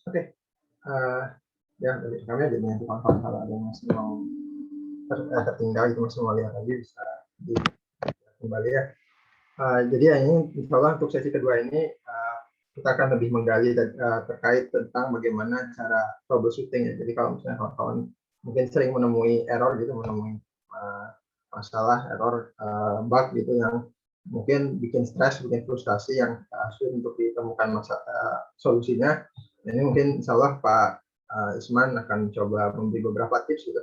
Oke, ya dari kami jadi nanti kawan-kawan kalau ada yang masih mau tertinggal itu masih mau lihat lagi bisa kembali ya. Jadi ini insya Allah untuk sesi kedua ini kita akan lebih menggali terkait tentang bagaimana cara troubleshooting ya. Jadi kalau misalnya kawan-kawan mungkin sering menemui error gitu, menemui masalah error bug gitu yang mungkin bikin stres, bikin frustasi yang sulit untuk ditemukan solusinya. Ini mungkin insya Allah Pak Isman akan coba memberi beberapa tips gitu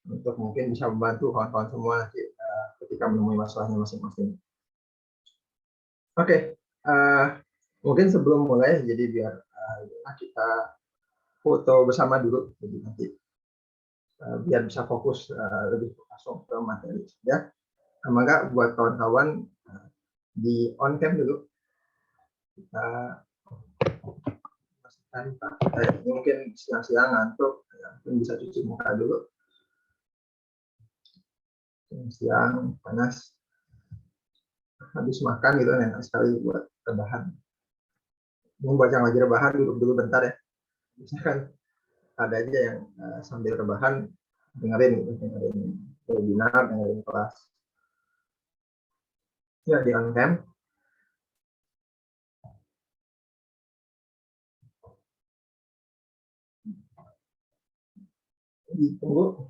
untuk mungkin bisa membantu kawan-kawan semua nanti ketika menemui masalahnya masing-masing. Oke, mungkin sebelum mulai, jadi biar kita foto bersama dulu, jadi nanti biar bisa fokus lebih langsung ke materi. Ya, maka buat kawan-kawan di on cam dulu. Kita mungkin siang-siang ngantuk, mungkin bisa cuci muka dulu. Siang panas, habis makan gitu enak sekali buat rebahan. Mungkin buat yang lagi rebahan duduk dulu bentar ya. Misalkan ada aja yang sambil rebahan dengerin webinar, dengerin kelas. Ya di on cam. Ditunggu.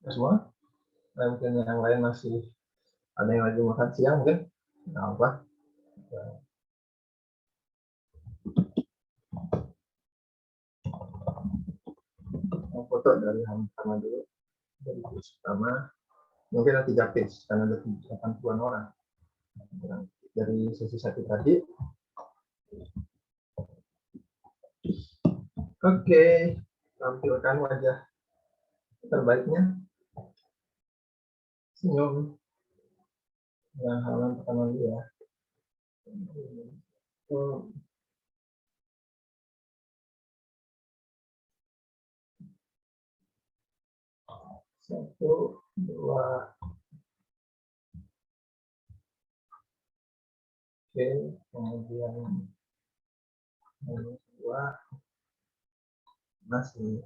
Ya, semua. Nah, mungkin yang lain masih ada yang lagi makan siang mungkin. Nggak apa. Mau foto dari yang pertama dulu. Dari page pertama. Mungkin ada 3 page karena ada 80-an orang. Dari sesi 1 tadi. Oke, tampilkan wajah terbaiknya. Senyum. Yang halaman pertama dulu ya. Satu, dua. Oke, kemudian dua masih.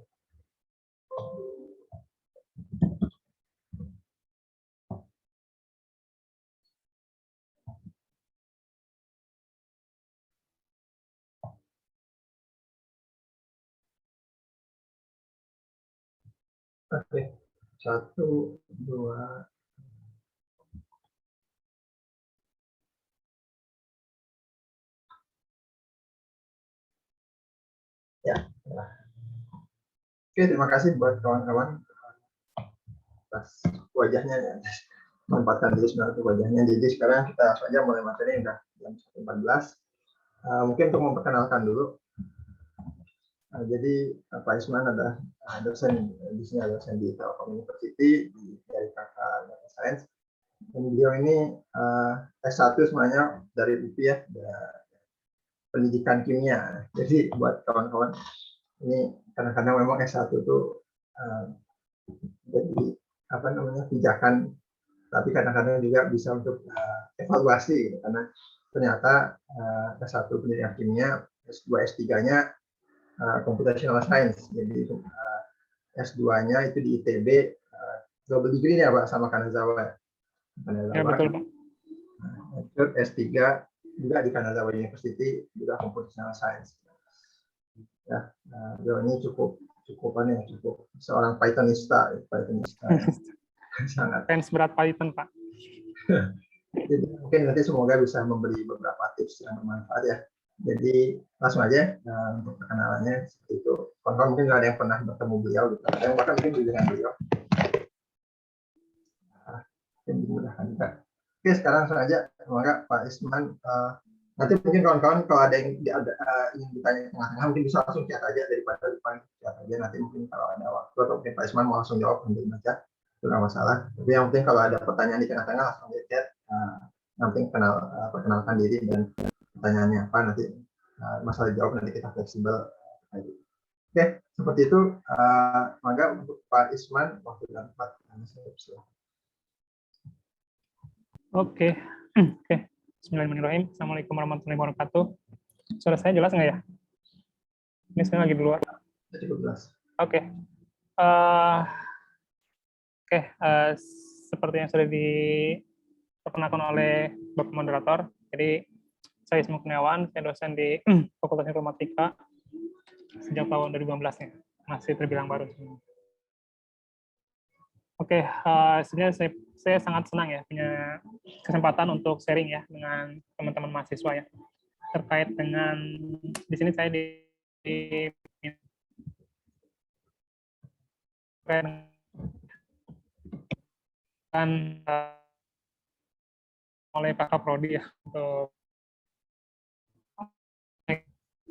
Oke, 1, 2. Ya. Oke, terima kasih buat kawan-kawan atas wajahnya ya. Manfaatkan dulu sebenarnya untuk wajahnya. Jadi sekarang kita saja mulai materi udah jam 1.14. Mungkin untuk memperkenalkan dulu. Jadi Pak Isman adalah dosen di sini, dosen di Telkom University dari kakak Data Science. Dan beliau ini S1 sebenarnya dari UPI ya, pendidikan kimia. Jadi buat kawan-kawan ini kadang-kadang memang S1 itu jadi apa namanya pijakan, tapi kadang-kadang juga bisa untuk evaluasi gitu, karena ternyata S1 pendidikan kimia, S2 S3-nya computational science, jadi S2-nya itu di ITB, double degree ya Pak sama Kanazawa. Ya betul Pak. S3 juga di Kanazawa University, juga computational science. Ya, ini cukup seorang Pythonista sangat fans berat Python Pak. Jadi, mungkin nanti semoga bisa memberi beberapa tips yang bermanfaat ya Jadi langsung aja untuk perkenalannya seperti itu. Kawan-kawan mungkin nggak ada yang pernah bertemu beliau, gitu. Ada yang bahkan mungkin dengan beliau. Mungkin dimudahkan juga. Oke, sekarang langsung aja. Semoga Pak Isman. Nanti mungkin kawan-kawan kalau ada yang ingin ditanya di tengah-tengah, mungkin bisa langsung chat aja daripada depan chat aja. Nanti mungkin kalau ada waktu atau mungkin Pak Isman mau langsung jawab, nanti baca. Itu nggak masalah. Tapi yang penting kalau ada pertanyaan di tengah-tengah, langsung aja chat. Yang penting perkenalkan diri dan pertanyaannya apa, nanti masalah jawab nanti kita fleksibel. Oke, seperti itu. Maka untuk Pak Isman, waktu dan tempat silakan. Oke. Bismillahirrahmanirrahim. Assalamualaikum warahmatullahi wabarakatuh. Suara saya jelas nggak ya? Ini saya lagi di luar. Cukup jelas. Oke. Seperti yang sudah diperkenalkan oleh Bapak Moderator. Jadi, saya Isma Kurniawan, saya dosen di Fakultas Informatika sejak tahun 2015 ya. Masih terbilang baru. Oke, sebenarnya saya sangat senang ya punya kesempatan untuk sharing ya dengan teman-teman mahasiswa ya terkait dengan di sini saya dan oleh Pak Kaprodi ya untuk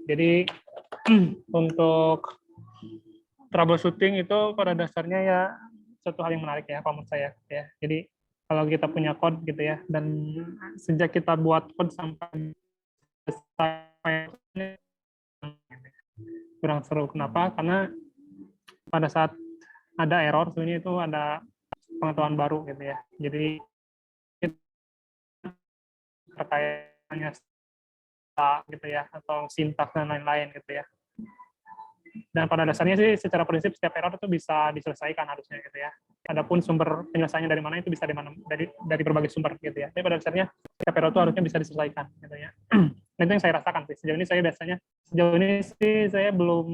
jadi untuk troubleshooting itu pada dasarnya ya satu hal yang menarik ya kalau menurut saya ya. Jadi kalau kita punya code gitu ya dan sejak kita buat code sampai selesai kurang seru. Kenapa? Karena pada saat ada error sebenarnya itu ada pengetahuan baru gitu ya. Jadi terkaitnya gitu ya atau sintaks dan lain-lain gitu ya. Dan pada dasarnya sih secara prinsip setiap error itu bisa diselesaikan harusnya gitu ya. Adapun sumber penyelesaiannya dari mana itu bisa dari berbagai sumber gitu ya. Tapi pada dasarnya setiap error itu harusnya bisa diselesaikan gitu ya. Nah, itu yang saya rasakan sih. Sejauh ini sih saya belum,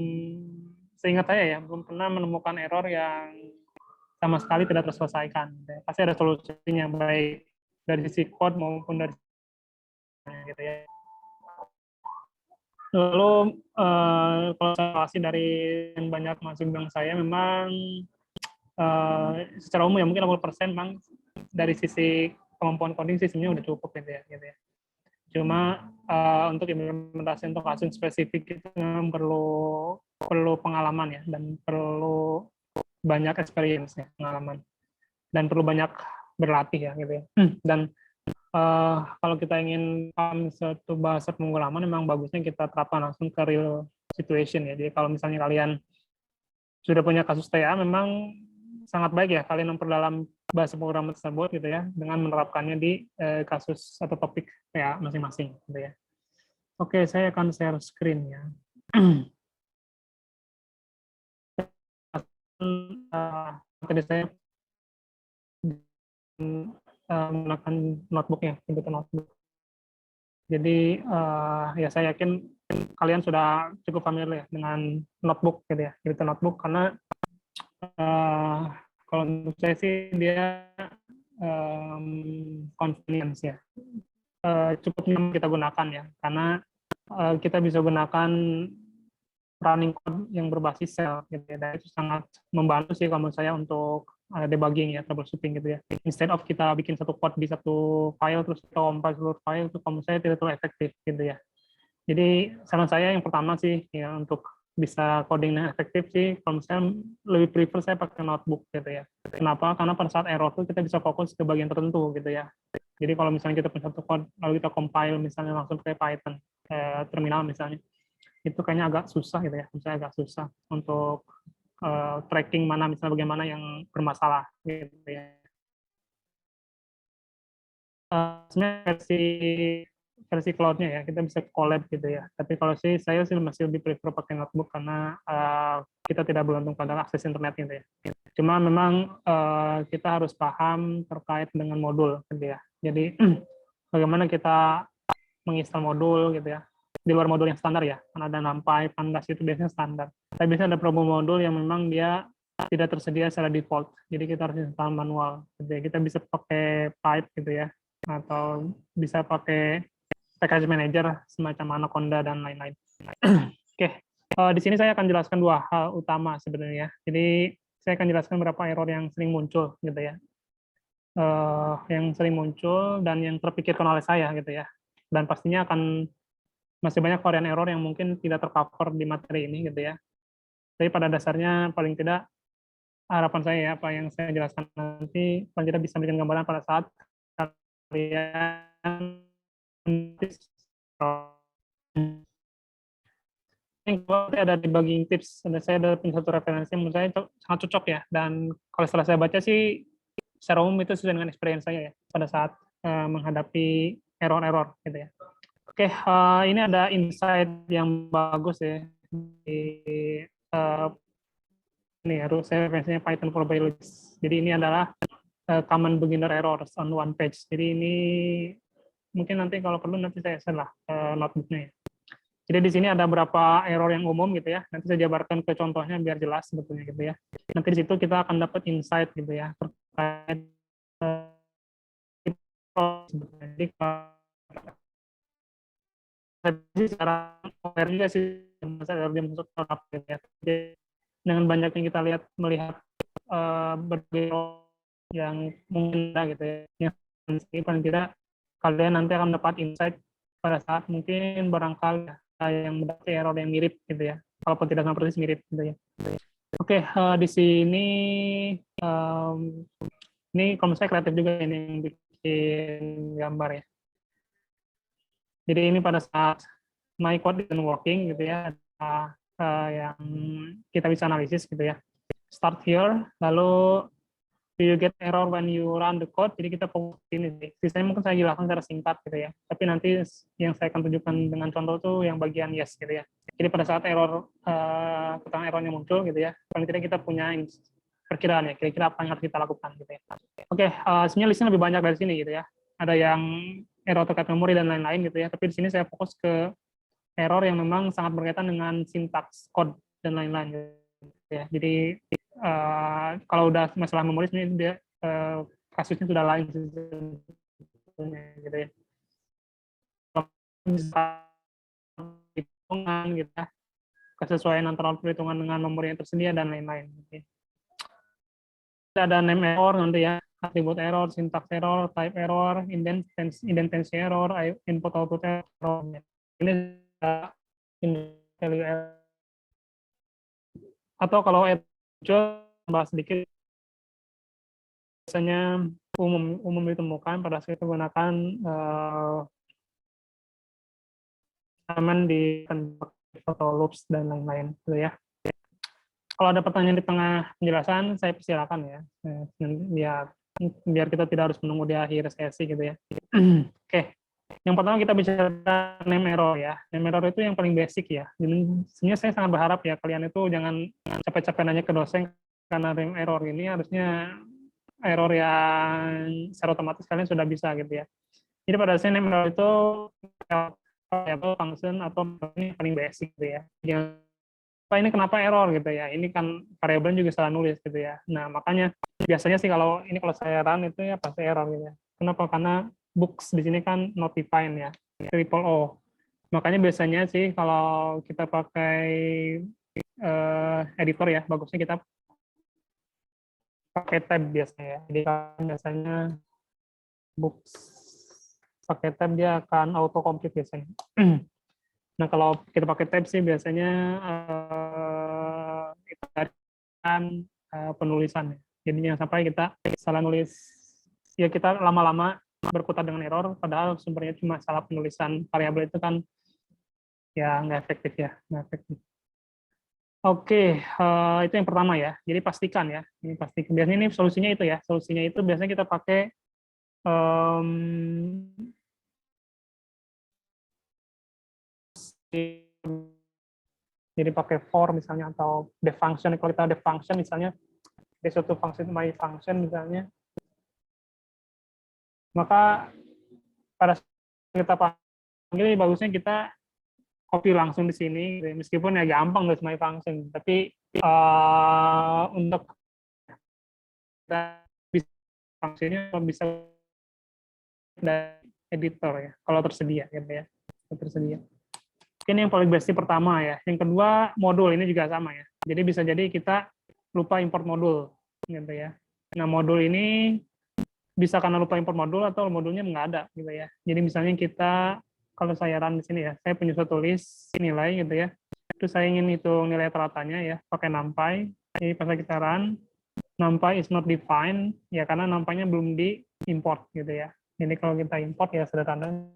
seingat saya ya, belum pernah menemukan error yang sama sekali tidak terselesaikan. Pasti ada solusinya baik dari sisi code maupun dari gitu ya. Lalu kalau evaluasi dari banyak mahasiswa bilang saya memang secara umum ya mungkin 80% memang dari sisi kemampuan coding sih sebenarnya udah cukup gitu ya. Cuma untuk implementasi untuk kasus spesifik itu memang perlu pengalaman ya dan perlu banyak experience ya, pengalaman dan perlu banyak berlatih ya gitu ya. Dan kalau kita ingin paham suatu bahasa pemrograman memang bagusnya kita terapkan langsung ke real situation ya. Jadi kalau misalnya kalian sudah punya kasus TA memang sangat baik ya kalian memperdalam bahasa pemrograman tersebut gitu ya dengan menerapkannya di kasus atau topik TA masing-masing gitu ya. Oke, saya akan share screen ya. Tadi saya menggunakan notebook ya, kebetulan notebook. Jadi ya saya yakin kalian sudah cukup familiar ya dengan notebook gitu ya, Jupyter notebook karena kalau untuk saya sih dia convenience ya, cukup nyaman kita gunakan ya, karena kita bisa gunakan running code yang berbasis shell gitu ya, dan itu sangat membantu sih kalau menurut saya untuk debugging ya, troubleshooting gitu ya. Instead of kita bikin satu code di satu file terus kita compile seluruh file itu kalau menurut saya tidak terlalu efektif gitu ya. Jadi saran saya yang pertama sih ya untuk bisa coding yang efektif sih kalau misalnya lebih prefer saya pakai notebook gitu ya. Kenapa? Karena pada saat error tuh kita bisa fokus ke bagian tertentu gitu ya. Jadi kalau misalnya kita punya satu code lalu kita compile misalnya langsung pakai Python terminal misalnya, itu kayaknya agak susah gitu ya. Misalnya agak susah untuk tracking mana misalnya bagaimana yang bermasalah gitu ya. Sebenarnya versi cloud-nya ya kita bisa collab gitu ya. Tapi kalau saya sih masih lebih prefer pakai notebook karena kita tidak bergantung pada akses internet gitu ya. Cuma memang kita harus paham terkait dengan modul gitu ya. Jadi bagaimana kita menginstal modul gitu ya. Di luar modul yang standar ya. Karena ada NumPy, Pandas itu biasanya standar. Tapi biasanya ada promo modul yang memang dia tidak tersedia secara default. Jadi kita harus install manual. Jadi kita bisa pakai pipe gitu ya atau bisa pakai package manager semacam Anaconda dan lain-lain. Oke, di sini saya akan jelaskan dua hal utama sebenarnya. Jadi saya akan jelaskan beberapa error yang sering muncul gitu ya. Yang sering muncul dan yang terpikirkan oleh saya gitu ya. Dan pastinya akan masih banyak varian error yang mungkin tidak tercover di materi ini gitu ya. Tapi pada dasarnya paling tidak harapan saya ya, apa yang saya jelaskan nanti paling tidak bisa memberikan gambaran pada saat kalian yang ada debugging tips, dan saya ada punya satu referensi yang menurut saya sangat cocok ya, dan kalau setelah saya baca sih secara umum itu sesuai dengan experience saya ya pada saat menghadapi error-error gitu ya. Oke, ini ada insight yang bagus ya di ini harus saya referensinya Python for Biologists. Jadi ini adalah common beginner errors on one page. Jadi ini mungkin nanti kalau perlu nanti saya share lah notebooknya ya. Jadi di sini ada beberapa error yang umum gitu ya. Nanti saya jabarkan ke contohnya biar jelas sebetulnya gitu ya. Nanti di situ kita akan dapat insight gitu ya terkait jadi secara aware juga sih masalah dia masuk gitu ya. Jadi, dengan banyaknya kita melihat berbagai yang mungkin ada gitu ya. Yang paling tidak kalian nanti akan dapat insight pada saat mungkin barangkali yang mendapat error yang mirip gitu ya, walaupun tidak sama persis mirip gitu ya. Oke, di sini ini kalau saya kreatif juga ini yang bikin gambar ya. Jadi ini pada saat my code isn't working gitu ya, yang kita bisa analisis gitu ya. Start here, lalu do you get error when you run the code? Jadi kita fokus ini sih. Sisanya mungkin saya jelaskan secara singkat gitu ya. Tapi nanti yang saya akan tunjukkan dengan contoh tuh yang bagian yes gitu ya. Jadi pada saat error keterangan errornya muncul gitu ya, paling tidak kita punya perkiraan ya, kira-kira apa yang harus kita lakukan gitu ya. Oke, sebenarnya listnya lebih banyak dari sini gitu ya. Ada yang error terkait memori dan lain-lain gitu ya. Tapi di sini saya fokus ke error yang memang sangat berkaitan dengan sintaks, code dan lain-lain gitu ya. Jadi kalau udah masalah memori sebenarnya dia kasusnya sudah lain gitu ya. Hitungan gitu ya, kesesuaian antara perhitungan dengan memori yang tersedia dan lain-lain. Gitu. Ada name error nanti ya, atribut error, syntax error, type error, indentation error, input output error. Ini value error. Atau kalau bahas sedikit, biasanya umum ditemukan pada saat kita menggunakan elemen di photo loops dan lain-lain gitu ya. Kalau ada pertanyaan di tengah penjelasan, saya persilakan ya, biar kita tidak harus menunggu di akhir sesi gitu ya. Oke, yang pertama kita bicara name error ya. Name error itu yang paling basic ya. Jadi sebenarnya saya sangat berharap ya kalian itu jangan capek-capek nanya ke dosen karena name error ini harusnya error yang secara otomatis kalian sudah bisa gitu ya. Jadi pada dasarnya name error itu variable, function, atau ini paling basic gitu ya. Ini kenapa error gitu ya? Ini kan variabel juga salah nulis gitu ya. Nah makanya biasanya sih kalau saya run itu ya pasti error gitu ya. Kenapa? Karena books di sini kan not defined ya, triple O. Makanya biasanya sih kalau kita pakai editor ya, bagusnya kita pakai tab biasanya ya. Jadi biasanya books pakai tab dia akan auto complete biasanya. Nah kalau kita pakai tab sih biasanya kita carikan penulisan. Jadi jangan sampai kita salah nulis, ya kita lama-lama berkutat dengan error, padahal sumbernya cuma salah penulisan variabel itu kan ya nggak efektif ya, nggak efektif. Oke, itu yang pertama ya. Jadi pastikan ya, ini pastikan. Biasanya ini solusinya itu ya, solusinya itu biasanya kita pakai jadi pakai for misalnya atau def function. Kalau kita def function misalnya di suatu function my function misalnya, maka pada saat kita panggil bagusnya kita copy langsung di sini, meskipun ya gampang nulis my function, tapi untuk kita bisa fungsinya bisa dari editor ya, kalau tersedia gitu ya. Kalau tersedia. Ini yang paling basic pertama ya. Yang kedua, modul ini juga sama ya. Jadi bisa jadi kita lupa import modul gitu ya. Nah, modul ini bisa karena lupa import modul atau modulnya nggak ada gitu ya. Jadi misalnya kita, kalau saya run di sini ya, saya punya suatu list nilai gitu ya. Terus saya ingin hitung nilai teratanya ya, pakai NumPy. Jadi pas kita run, NumPy is not defined ya karena NumPy-nya belum diimport gitu ya. Jadi kalau kita import ya sederhana.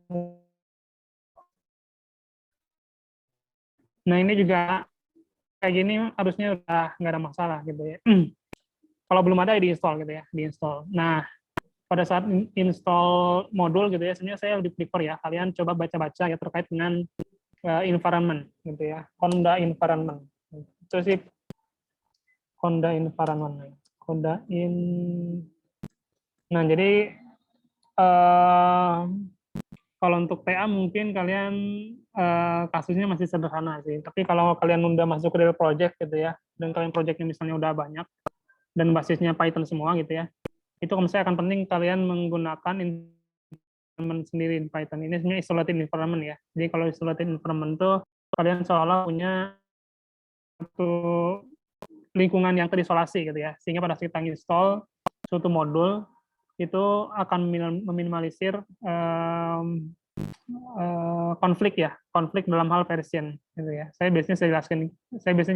Nah, ini juga kayak gini harusnya udah nggak ada masalah gitu ya. Kalau belum ada ya diinstal gitu ya, diinstal. Nah, pada saat install modul gitu ya, sebenarnya saya lebih prefer ya, kalian coba baca-baca ya terkait dengan environment gitu ya, Conda environment. Itu sih Conda environment. Conda in. Nah, jadi kalau untuk TA mungkin kalian kasusnya masih sederhana sih. Tapi kalau kalian udah masuk ke real project gitu ya, dan kalian projectnya misalnya udah banyak dan basisnya Python semua gitu ya, itu saya akan penting kalian menggunakan environment sendiri di Python. Ini sebenarnya isolated environment ya. Jadi kalau isolated environment itu kalian seolah punya satu lingkungan yang terisolasi gitu ya. Sehingga pada saat kita install suatu modul itu akan meminimalisir konflik ya, konflik dalam hal version gitu ya. Saya biasanya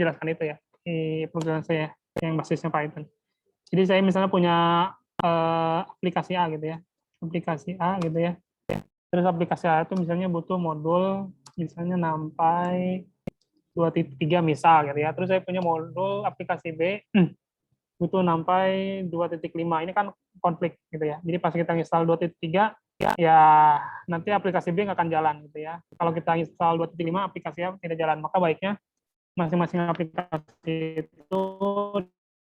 jelaskan itu ya di program saya yang basisnya Python. Jadi saya misalnya punya aplikasi A gitu ya, aplikasi A gitu ya. Terus aplikasi A itu misalnya butuh modul misalnya NumPy 2.3 misal gitu ya. Terus saya punya modul aplikasi B butuh NumPy 2.5. Ini kan konflik gitu ya. Jadi pas kita install 2.3 ya nanti aplikasi B nggak akan jalan gitu ya. Kalau kita install 2.5 aplikasi A tidak jalan, maka baiknya masing-masing aplikasi itu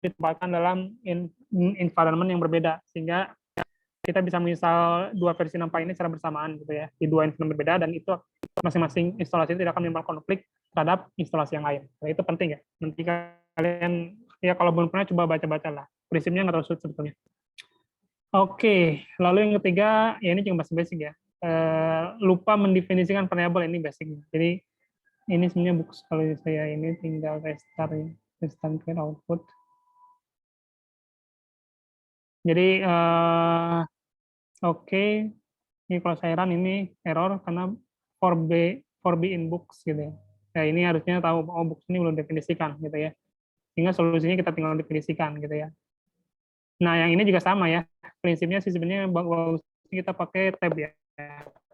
ditempatkan dalam environment yang berbeda sehingga kita bisa menginstal dua versi NumPy ini secara bersamaan gitu ya di dua environment berbeda dan itu masing-masing instalasi itu tidak akan menimbulkan konflik terhadap instalasi yang lain. Nah, itu penting ya. Nanti kalian ya kalau belum pernah coba baca-baca lah. Prinsipnya nggak terlalu sulit sebetulnya. Oke, lalu yang ketiga ya ini juga masih basic ya. Lupa mendefinisikan variabel ini basicnya. Jadi ini sebenarnya books kalau saya ini tinggal restart ya, restart clear output. Jadi oke, ini kalau saya run ini error karena for B in books gitu ya. Nah, ini harusnya tahu oh books ini belum definisikan gitu ya. Sehingga solusinya kita tinggal definisikan gitu ya. Nah, yang ini juga sama ya. Prinsipnya sih sebenarnya bagus kita pakai tab ya,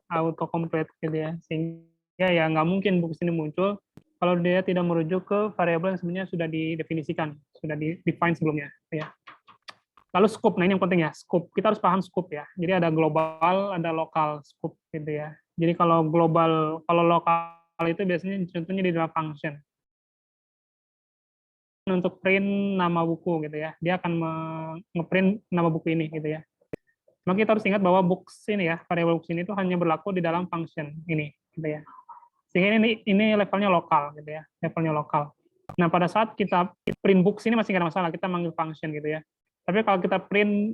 auto complete gitu ya. Sehingga ya nggak mungkin books ini muncul kalau dia tidak merujuk ke variabel yang sebenarnya sudah didefinisikan, sudah define sebelumnya ya. Lalu scope, nah ini yang penting ya, scope. Kita harus paham scope ya. Jadi ada global, ada lokal scope gitu ya. Jadi kalau global, kalau lokal itu biasanya contohnya di dalam function. Untuk print nama buku gitu ya. Dia akan nge-print nama buku ini gitu ya. Maka kita harus ingat bahwa books ini ya, variabel books ini itu hanya berlaku di dalam function ini gitu ya. Sehingga ini levelnya lokal gitu ya, levelnya lokal. Nah, pada saat kita print books ini masih nggak ada masalah, kita manggil function gitu ya. Tapi kalau kita print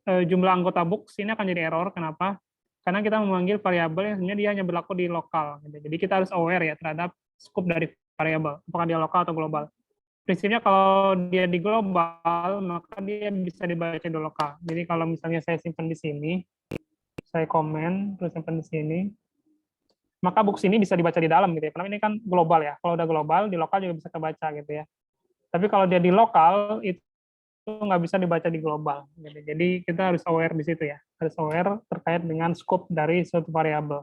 jumlah anggota books ini akan jadi error. Kenapa? Karena kita memanggil variabel yang sebenarnya dia hanya berlaku di lokal. Gitu. Jadi kita harus aware ya terhadap scope dari variabel, apakah dia lokal atau global. Prinsipnya kalau dia di global, maka dia bisa dibaca di lokal. Jadi kalau misalnya saya simpan di sini, saya komen, terus simpan di sini, maka books ini bisa dibaca di dalam gitu ya. Karena ini kan global ya. Kalau udah global, di lokal juga bisa kebaca gitu ya. Tapi kalau dia di lokal, itu nggak bisa dibaca di global. Gitu. Jadi kita harus aware di situ ya. Harus aware terkait dengan scope dari suatu variabel.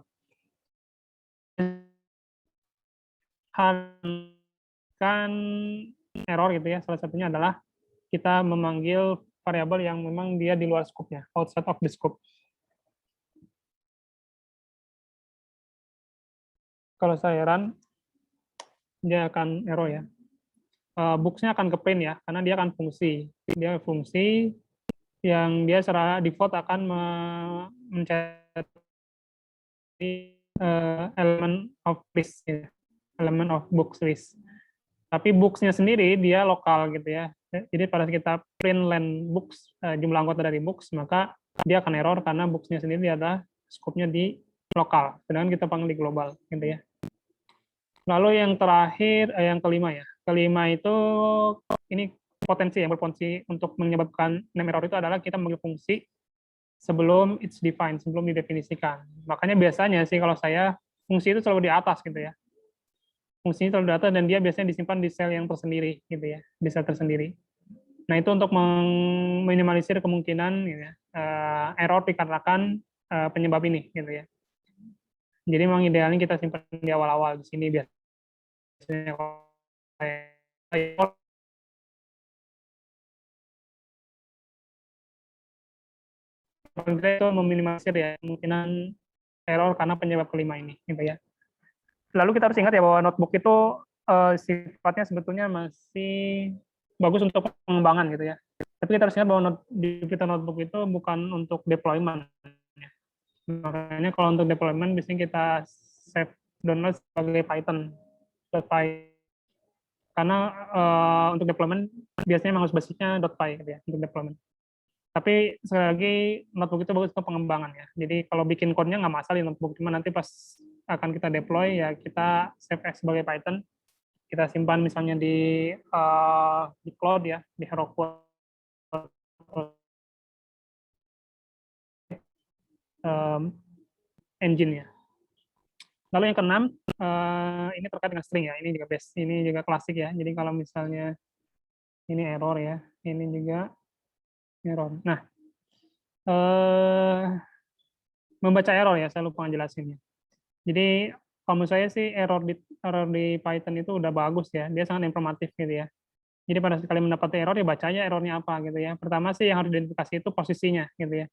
Kan error gitu ya, salah satunya adalah kita memanggil variabel yang memang dia di luar scope-nya, outside of the scope. Kalau saya run, dia akan error ya. Books-nya akan ke print ya, karena dia akan fungsi. Dia fungsi yang dia secara default akan mencari elemen of list, ya. Elemen of books list. Tapi books-nya sendiri dia lokal gitu ya. Jadi pada kita print len books, jumlah anggota dari books, maka dia akan error karena books-nya sendiri adalah scope-nya di lokal, sedangkan kita panggil di global, gitu ya. Lalu yang terakhir, yang kelima ya. Kelima itu ini potensi yang berpotensi untuk menyebabkan name error itu adalah kita memanggil fungsi sebelum it's defined, sebelum didefinisikan. Makanya biasanya sih kalau saya fungsi itu selalu di atas gitu ya. Fungsinya selalu di atas dan dia biasanya disimpan di sel yang tersendiri gitu ya, di sel tersendiri. Nah, itu untuk meminimalisir kemungkinan gitu ya, error dikarenakan penyebab ini gitu ya. Jadi memang idealnya kita simpan di awal-awal di sini biasanya itu meminimalisir ya kemungkinan error karena penyebab kelima ini gitu ya. Lalu kita harus ingat ya bahwa notebook itu sifatnya sebetulnya masih bagus untuk pengembangan gitu ya. Tapi kita harus ingat bahwa di Python notebook itu bukan untuk deployment. Makanya kalau untuk deployment biasanya kita save download sebagai Python. Karena untuk deployment biasanya memang harus basicnya .py gitu ya untuk deployment. Tapi sekali lagi notebook itu bagus untuk pengembangan ya. Jadi kalau bikin code-nya nggak masalah di notebook, cuma nanti pas akan kita deploy ya kita save as sebagai Python, kita simpan misalnya di cloud ya, di HeroQuest engine ya. Lalu yang keenam, ini terkait dengan string ya, ini juga base, ini juga klasik ya. Jadi kalau misalnya ini error ya, ini juga error. Nah, membaca error ya, saya lupa ngejelasinnya. Jadi kalau menurut saya sih error di Python itu udah bagus ya, dia sangat informatif gitu ya. Jadi pada sekali mendapati error ya bacanya errornya apa gitu ya. Pertama sih yang harus identifikasi itu posisinya gitu ya.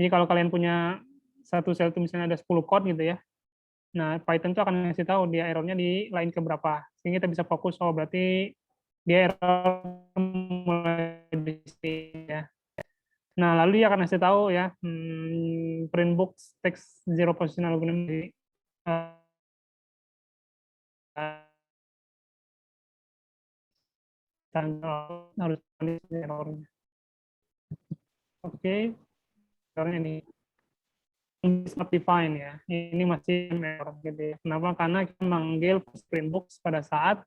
Jadi kalau kalian punya satu sel itu misalnya ada 10 chord gitu ya. Nah, Python itu akan ngasih tahu dia errornya di line keberapa. Sehingga kita bisa fokus, oh berarti dia error mulai di sini ya. Nah, lalu dia akan ngasih tahu ya, print books text zero position algorithm di harus errornya. Oke, errornya ini not defined ya. Ini masih error gitu ya. Kenapa? Karena kita manggil print books pada saat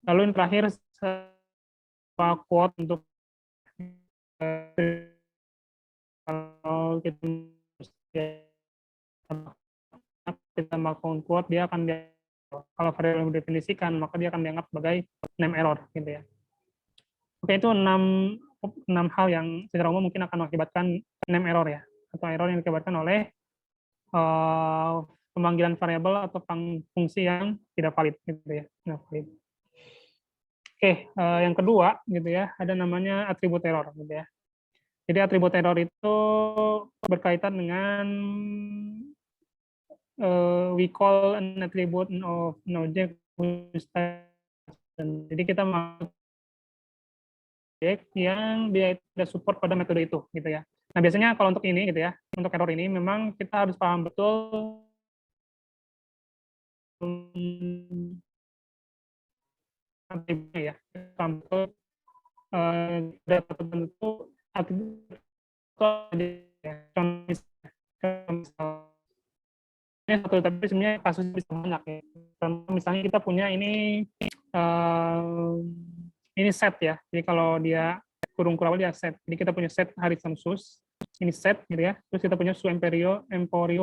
lalu yang terakhir quote untuk kalau kita melakukan quote dia akan kalau variabel yang didefinisikan maka dia akan dianggap sebagai name error gitu ya. Oke, itu 6 hal yang secara umum mungkin akan mengakibatkan name error ya, atau error yang diakibatkan oleh pemanggilan variabel atau fungsi yang tidak valid gitu ya. Oke, yang kedua gitu ya, ada namanya atribut error gitu ya. Jadi atribut error itu berkaitan dengan we call an attribute of an object. Jadi kita yang dia tidak support pada metode itu gitu ya. Nah, biasanya kalau untuk ini gitu ya, untuk error ini memang kita harus paham betul ya, paham betul data tertentu ini satu, tapi sebenarnya kasusnya bisa banyak ya. Contoh misalnya kita punya ini set ya. Jadi kalau dia kurung kurawal dia set. Jadi kita punya set Harrison sus, ini set gitu ya. Terus kita punya su emporio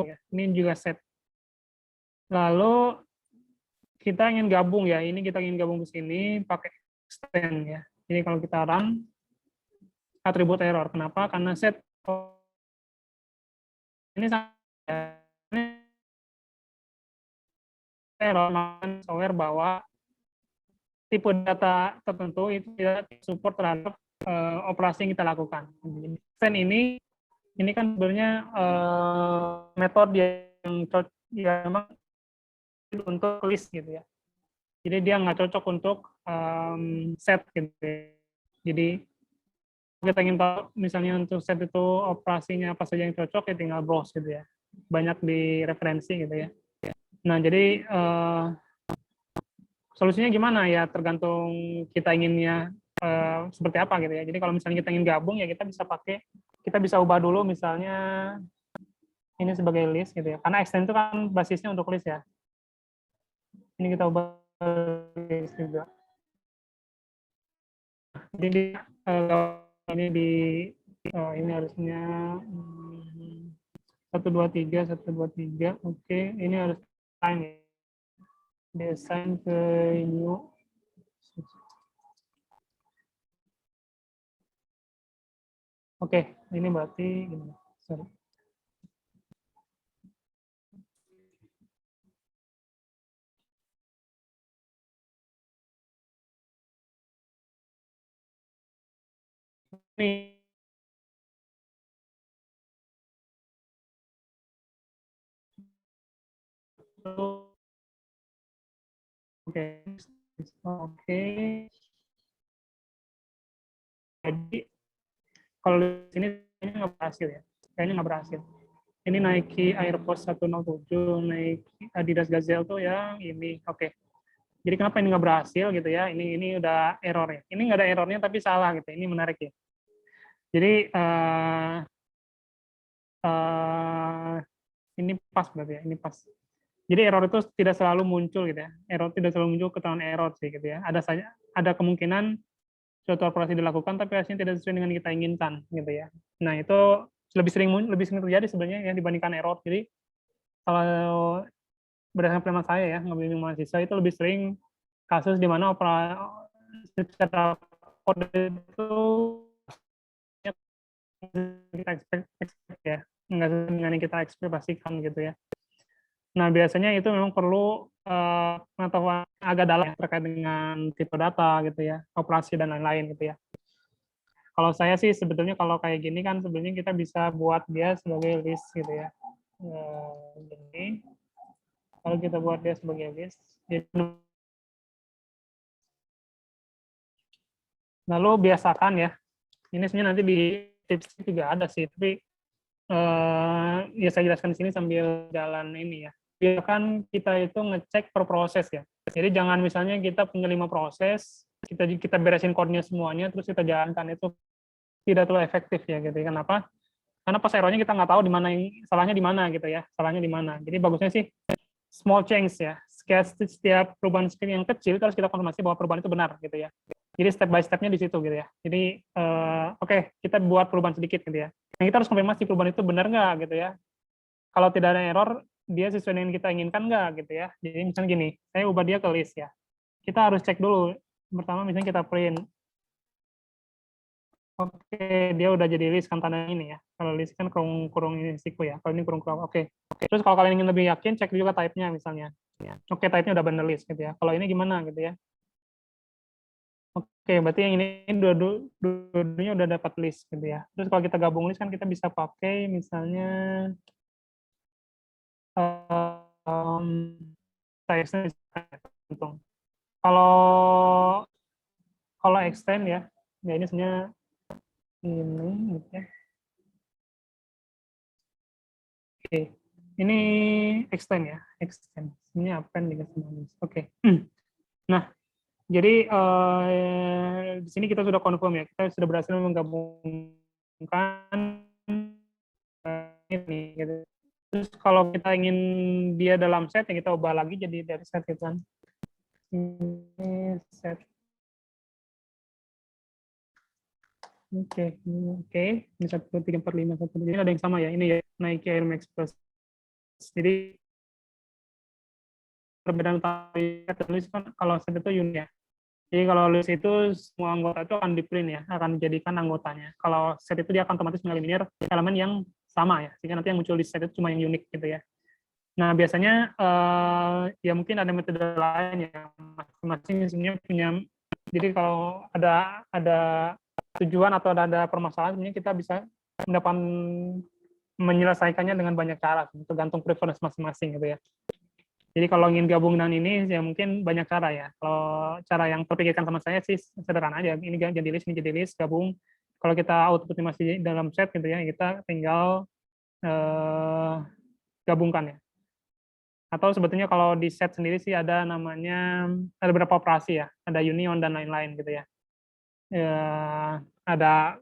ya. Ini juga set. Lalu kita ingin gabung ya. Ini kita ingin gabung ke sini pakai extend ya. Jadi kalau kita run atribut error. Kenapa? Karena set ini error software bahwa tipe data tertentu itu tidak support terhadap operasi yang kita lakukan. Extend ini kan sebenarnya metode yang memang untuk list gitu ya. Jadi dia nggak cocok untuk set gitu. Jadi kita ingin tahu misalnya untuk set itu operasinya apa saja yang cocok ya tinggal browse gitu ya. Banyak di referensi gitu ya. Nah, jadi solusinya gimana ya tergantung kita inginnya seperti apa gitu ya. Jadi kalau misalnya kita ingin gabung ya kita bisa ubah dulu misalnya ini sebagai list gitu ya. Karena extend itu kan basisnya untuk list ya. Ini kita ubah list juga. Jadi ini di ini harusnya 123. Oke, ini harus assign ya. Desain ke new. Oke, ini berarti gini. Sorry. Ini oke. Jadi kalau di sini ini nggak berhasil ya. Kayaknya nggak berhasil. Ini Nike Air Force 107, Nike Adidas Gazelle tuh yang ini. Oke. Jadi kenapa ini nggak berhasil gitu ya? Ini udah error ya. Ini nggak ada errornya tapi salah gitu. Ini menarik ya. Jadi ini pas berarti ya. Ini pas. Jadi error itu tidak selalu muncul gitu ya. Error tidak selalu muncul keterangan error sih gitu ya. Ada kemungkinan suatu operasi dilakukan tapi hasilnya tidak sesuai dengan kita inginkan gitu ya. Nah, itu lebih sering terjadi sebenarnya ya dibandingkan error. Jadi kalau berdasarkan pengalaman saya ya, ngebimbing mahasiswa itu lebih sering kasus di mana secara kode itu kita expect ya, nggak sesuai dengan yang kita ekspektasikan gitu ya. Nah, biasanya itu memang perlu pengetahuan agak dalam ya, terkait dengan tipe data gitu ya, operasi dan lain-lain gitu ya. Kalau saya sih sebetulnya kalau kayak gini kan sebenarnya kita bisa buat dia sebagai list gitu ya. Jadi kalau kita buat dia sebagai list, lalu biasakan ya. Ini sebenarnya nanti di tips juga ada sih, tapi ya saya jelaskan di sini sambil jalan ini ya. Biarkan kita itu ngecek per proses ya. Jadi jangan misalnya kita punya 5 proses, kita beresin code-nya semuanya, terus kita jalankan, itu tidak terlalu efektif ya gitu. Kenapa? Karena pas errornya kita nggak tahu di mana salahnya di mana gitu ya, salahnya di mana. Jadi bagusnya sih small change ya. Setiap perubahan script yang kecil terus kita konfirmasi bahwa perubahan itu benar gitu ya. Jadi step by step-nya di situ gitu ya. Jadi oke, kita buat perubahan sedikit gitu ya. Nah, kita harus konfirmasi perubahan itu benar nggak gitu ya. Kalau tidak ada error, dia sesuai dengan kita inginkan nggak gitu ya. Jadi misalnya gini, saya ubah dia ke list ya. Kita harus cek dulu. Pertama misalnya kita print. Oke, dia udah jadi list kan tanda ini ya. Kalau list kan kurung ini siku ya. Kalau ini kurung. Oke. Terus kalau kalian ingin lebih yakin, cek juga type-nya misalnya. Oke, type-nya udah bener list gitu ya. Kalau ini gimana gitu ya. Oke, berarti yang ini dua-duanya udah dapat list gitu ya. Terus kalau kita gabung list kan kita bisa pakai misalnya um, size-nya hitung. Kalau kalau extend ya ini sebenarnya ini gitu ya. Oke, ini extend ya, extend. Ini append dengan semua list. Oke. Nah, jadi di sini kita sudah confirm ya, kita sudah berhasil menggabungkan ini. Gitu. Terus kalau kita ingin dia dalam set, ya kita ubah lagi jadi dari set gitu kan. Ini set. Oke. Ini 1, 3, 4, 5, 1. Jadi ada yang sama ya, ini ya, Nike Air Max Plus. Jadi perbedaan utama dan list kan kalau set itu unit ya. Jadi kalau list itu semua anggota itu akan di-print ya, akan dijadikan anggotanya. Kalau set itu dia akan otomatis mengeliminir elemen yang sama ya, sehingga nanti yang muncul di set itu cuma yang unik gitu ya. Nah biasanya ya mungkin ada metode lain ya, masing-masing sebenarnya punya. Jadi kalau ada tujuan atau ada permasalahan, sebenarnya kita bisa mendapat menyelesaikannya dengan banyak cara, tergantung preference masing-masing gitu ya. Jadi kalau ingin gabung dengan ini, ya mungkin banyak cara ya. Kalau cara yang terpikirkan sama saya sih sederhana aja. Ini jadi list, gabung. Kalau kita outputnya masih dalam set gitu ya, kita tinggal gabungkan ya. Atau sebetulnya kalau di set sendiri sih ada namanya, ada beberapa operasi ya. Ada union dan lain-lain gitu ya. ya ada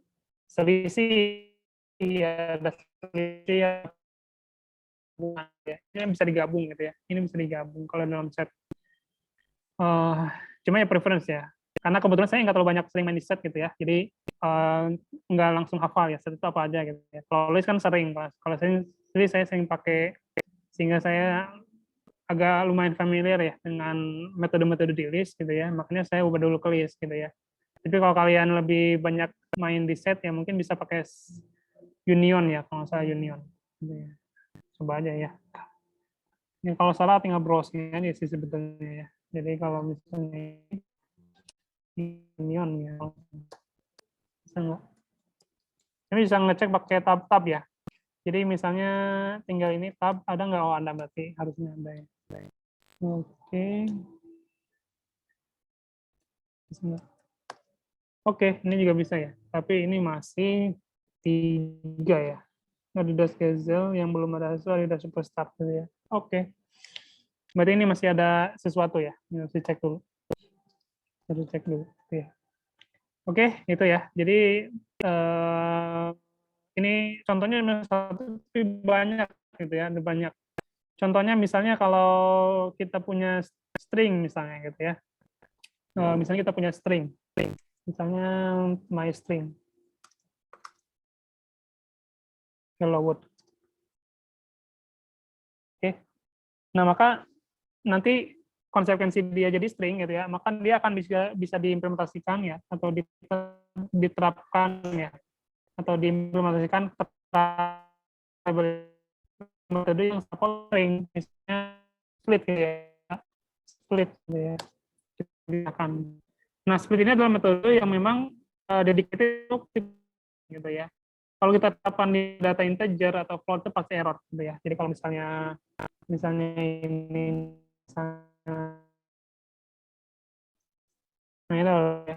selisih, ada selisih ya, ini bisa digabung gitu ya. Ini bisa digabung kalau dalam set. Cuma ya preference ya. Karena kebetulan saya nggak terlalu banyak sering main di set gitu ya. Jadi nggak langsung hafal ya set itu apa aja gitu ya. Kalau list kan sering, kalau saya sering pakai, sehingga saya agak lumayan familiar ya dengan metode-metode di list gitu ya. Makanya saya ubah dulu ke list gitu ya. Tapi kalau kalian lebih banyak main di set ya mungkin bisa pakai Union ya, kalau nggak salah Union. Gitu ya. Coba aja ya. Ya, kalau salah tinggal browsing aja sih sebetulnya ya. Jadi kalau misalnya Union ya, bisa nggak? Ini bisa ngecek pakai tab-tab ya. Jadi misalnya tinggal ini tab, ada nggak? Oh, ada, berarti harusnya ada ya. Oke. Bisa nggak? Oke, ini juga bisa ya. Tapi ini masih 3 ya. Adidas Gazelle, yang belum ada hasil Adidas Superstar gitu ya. Oke. Berarti ini masih ada sesuatu ya. Ini harus dicek dulu. Harus dicek dulu. Ya. Oke, itu ya. Jadi ini contohnya satu, tapi banyak gitu ya, ada banyak. Contohnya misalnya kalau kita punya string misalnya gitu ya. Misalnya kita punya string. Misalnya my string. Hello world. Oke. Nah, maka nanti konsekuensi dia jadi string gitu ya, maka dia akan bisa diimplementasikan ya, atau diterapkan ya, atau diimplementasikan metode yang string, misalnya split gitu ya, split gitu ya. Nah, split ini adalah metode yang memang dedicated untuk gitu ya. Kalau kita terapkan di data integer atau float itu pasti error gitu ya. Jadi kalau misalnya ini misalnya, nah itu ya,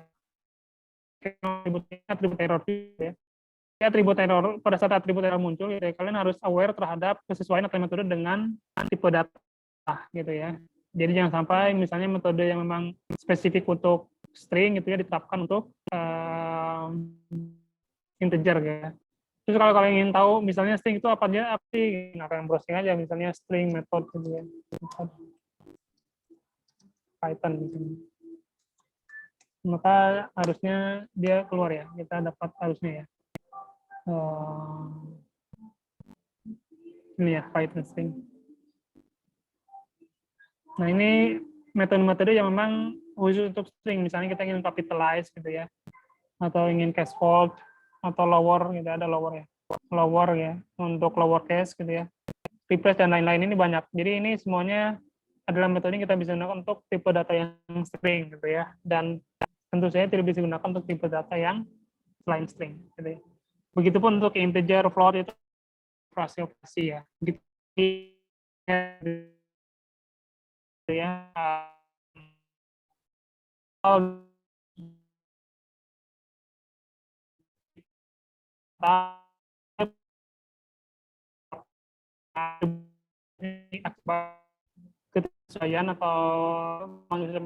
atribut error gitu ya. Atribut error, pada saat atribut error muncul gitu ya, kalian harus aware terhadap kesesuaian atau metode dengan tipe data gitu ya. Jadi jangan sampai misalnya metode yang memang spesifik untuk string gitu ya diterapkan untuk integer ya. Terus kalau kalian ingin tahu misalnya string itu apa aja, apa sih? Nah, kalian browsing aja misalnya string method gitu ya. Python gitu. Maka harusnya dia keluar ya. Kita dapat harusnya ya. Ini ya Python string. Nah, ini metode-metode yang memang khusus untuk string. Misalnya kita ingin capitalize gitu ya. Atau ingin case fold atau lower gitu, ada lower ya. Lower ya, untuk lower case gitu ya. Replace dan lain-lain ini banyak. Jadi ini semuanya adalah metode yang kita bisa gunakan untuk tipe data yang string gitu ya. Dan tentu saja tidak bisa digunakan untuk tipe data yang selain string gitu ya. Begitupun untuk integer, float itu operasi ya. Gitu ya. Kesesuaian atau manusia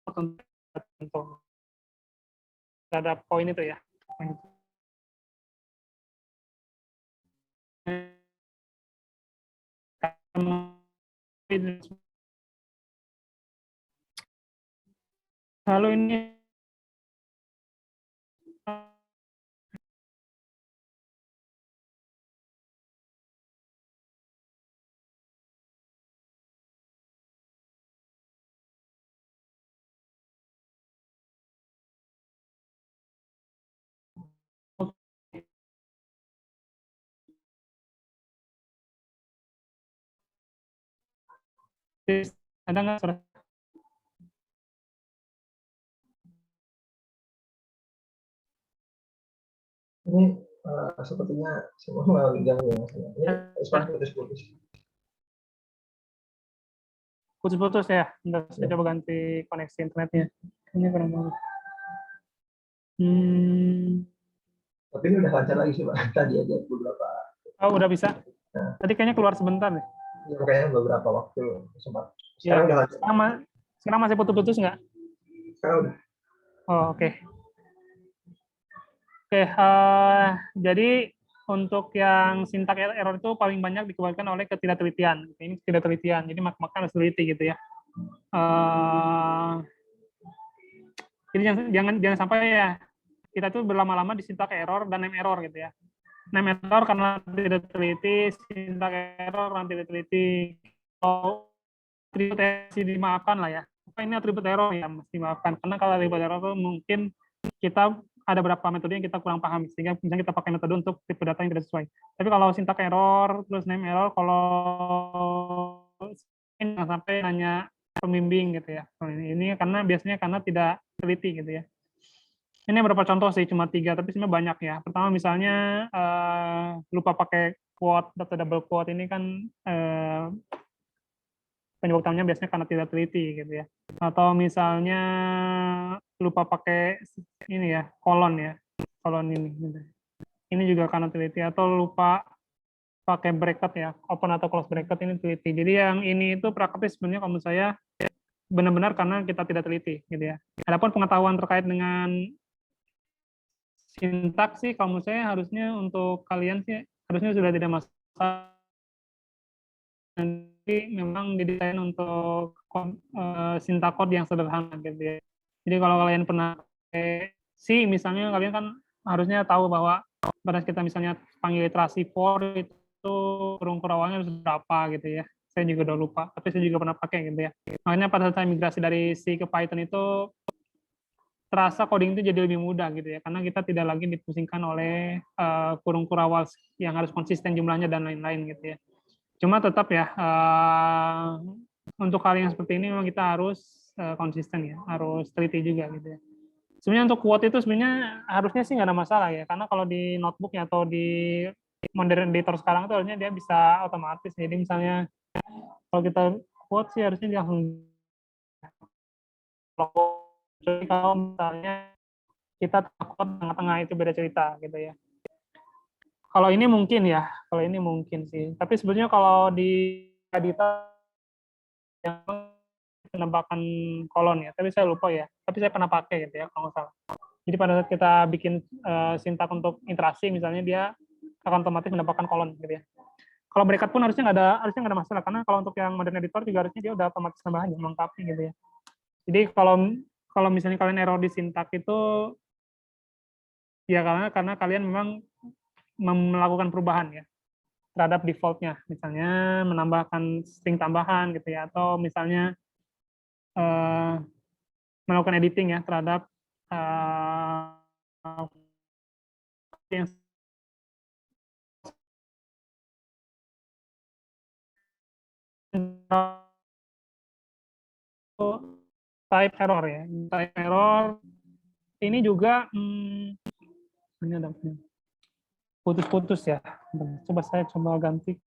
tertentu terhadap poin itu ya. Lalu ini ada nggak suara? Ini sepertinya semua mengalami gangguan masalah. Ini putus-putus. Putus-putus ya. Bentar, saya coba ganti koneksi internetnya. Ini kurang bagus. Tapi ini udah lancar lagi sih, Pak. Tadi aja beberapa. Oh, udah bisa. Nah. Tadi kayaknya keluar sebentar deh. Ya, kayaknya beberapa waktu sempat. Sekarang ya, udah lancar. Sekarang masih putus-putus nggak? Sekarang udah. Oh, oke. Oke, jadi untuk yang syntax error itu paling banyak dikeluarkan oleh ketidaktelitian. Ini ketidaktelitian, jadi maka harus teliti gitu ya. Jadi jangan sampai ya kita tuh berlama-lama di syntax error dan name error gitu ya. Name error karena tidak teliti, syntax error karena tidak teliti. Kalau atribut error dimaafkan lah ya. Ini atribut error ya mesti dimaafkan. Karena kalau atribut error itu mungkin kita ada beberapa metode yang kita kurang paham, sehingga misalnya kita pakai metode untuk tipe data yang tidak sesuai. Tapi kalau syntax error, terus name error, kalau jangan sampai nanya pembimbing gitu ya. Ini karena biasanya karena tidak teliti gitu ya. Ini beberapa contoh sih, cuma 3, tapi sebenarnya banyak ya. Pertama misalnya lupa pakai quote atau double quote, ini kan penyebab utamanya biasanya karena tidak teliti gitu ya. Atau misalnya lupa pakai ini ya, kolon ya, kolon ini. Gitu. Ini juga karena teliti, atau lupa pakai bracket ya, open atau close bracket, ini teliti. Jadi yang ini itu praktis sebenarnya kalau menurut saya benar-benar karena kita tidak teliti gitu ya. Adapun pengetahuan terkait dengan sintaks sih kalau menurut saya harusnya untuk kalian sih harusnya sudah tidak masalah. Nanti memang didesain untuk syntax code yang sederhana gitu ya. Jadi kalau kalian pernah pakai C misalnya, kalian kan harusnya tahu bahwa pada kita misalnya panggil iterasi for itu kurung awalnya harus berapa gitu ya. Saya juga udah lupa, tapi saya juga pernah pakai gitu ya. Makanya pada saat saya migrasi dari C ke Python itu terasa coding itu jadi lebih mudah gitu ya, karena kita tidak lagi dipusingkan oleh kurung kurawal yang harus konsisten jumlahnya dan lain-lain gitu ya. Cuma tetap ya, untuk hal yang seperti ini memang kita harus konsisten ya, harus teliti juga gitu ya. Sebenarnya untuk quote itu sebenarnya harusnya sih nggak ada masalah ya, karena kalau di notebook ya atau di modern editor sekarang itu harusnya dia bisa otomatis. Jadi misalnya kalau kita quote sih harusnya dia langsung, kalau misalnya kita takut tengah-tengah itu beda cerita gitu ya. Kalau ini mungkin ya, kalau ini mungkin sih. Tapi sebenarnya kalau di editor yang penambahan kolon ya, tapi saya lupa ya. Tapi saya pernah pakai gitu ya, kalau nggak salah. Jadi pada saat kita bikin syntax untuk interaksi, misalnya dia akan otomatis mendapatkan kolon gitu ya. Kalau bracket pun harusnya nggak ada masalah, karena kalau untuk yang modern editor juga harusnya dia udah otomatis tambahan melengkapi gitu ya. Jadi kalau kalau misalnya kalian error di syntax itu ya karena kalian memang melakukan perubahan ya terhadap defaultnya, misalnya menambahkan string tambahan gitu ya, atau misalnya melakukan editing ya terhadap yang type error ya, type error ini juga ini ada putus-putus ya. Saya coba ganti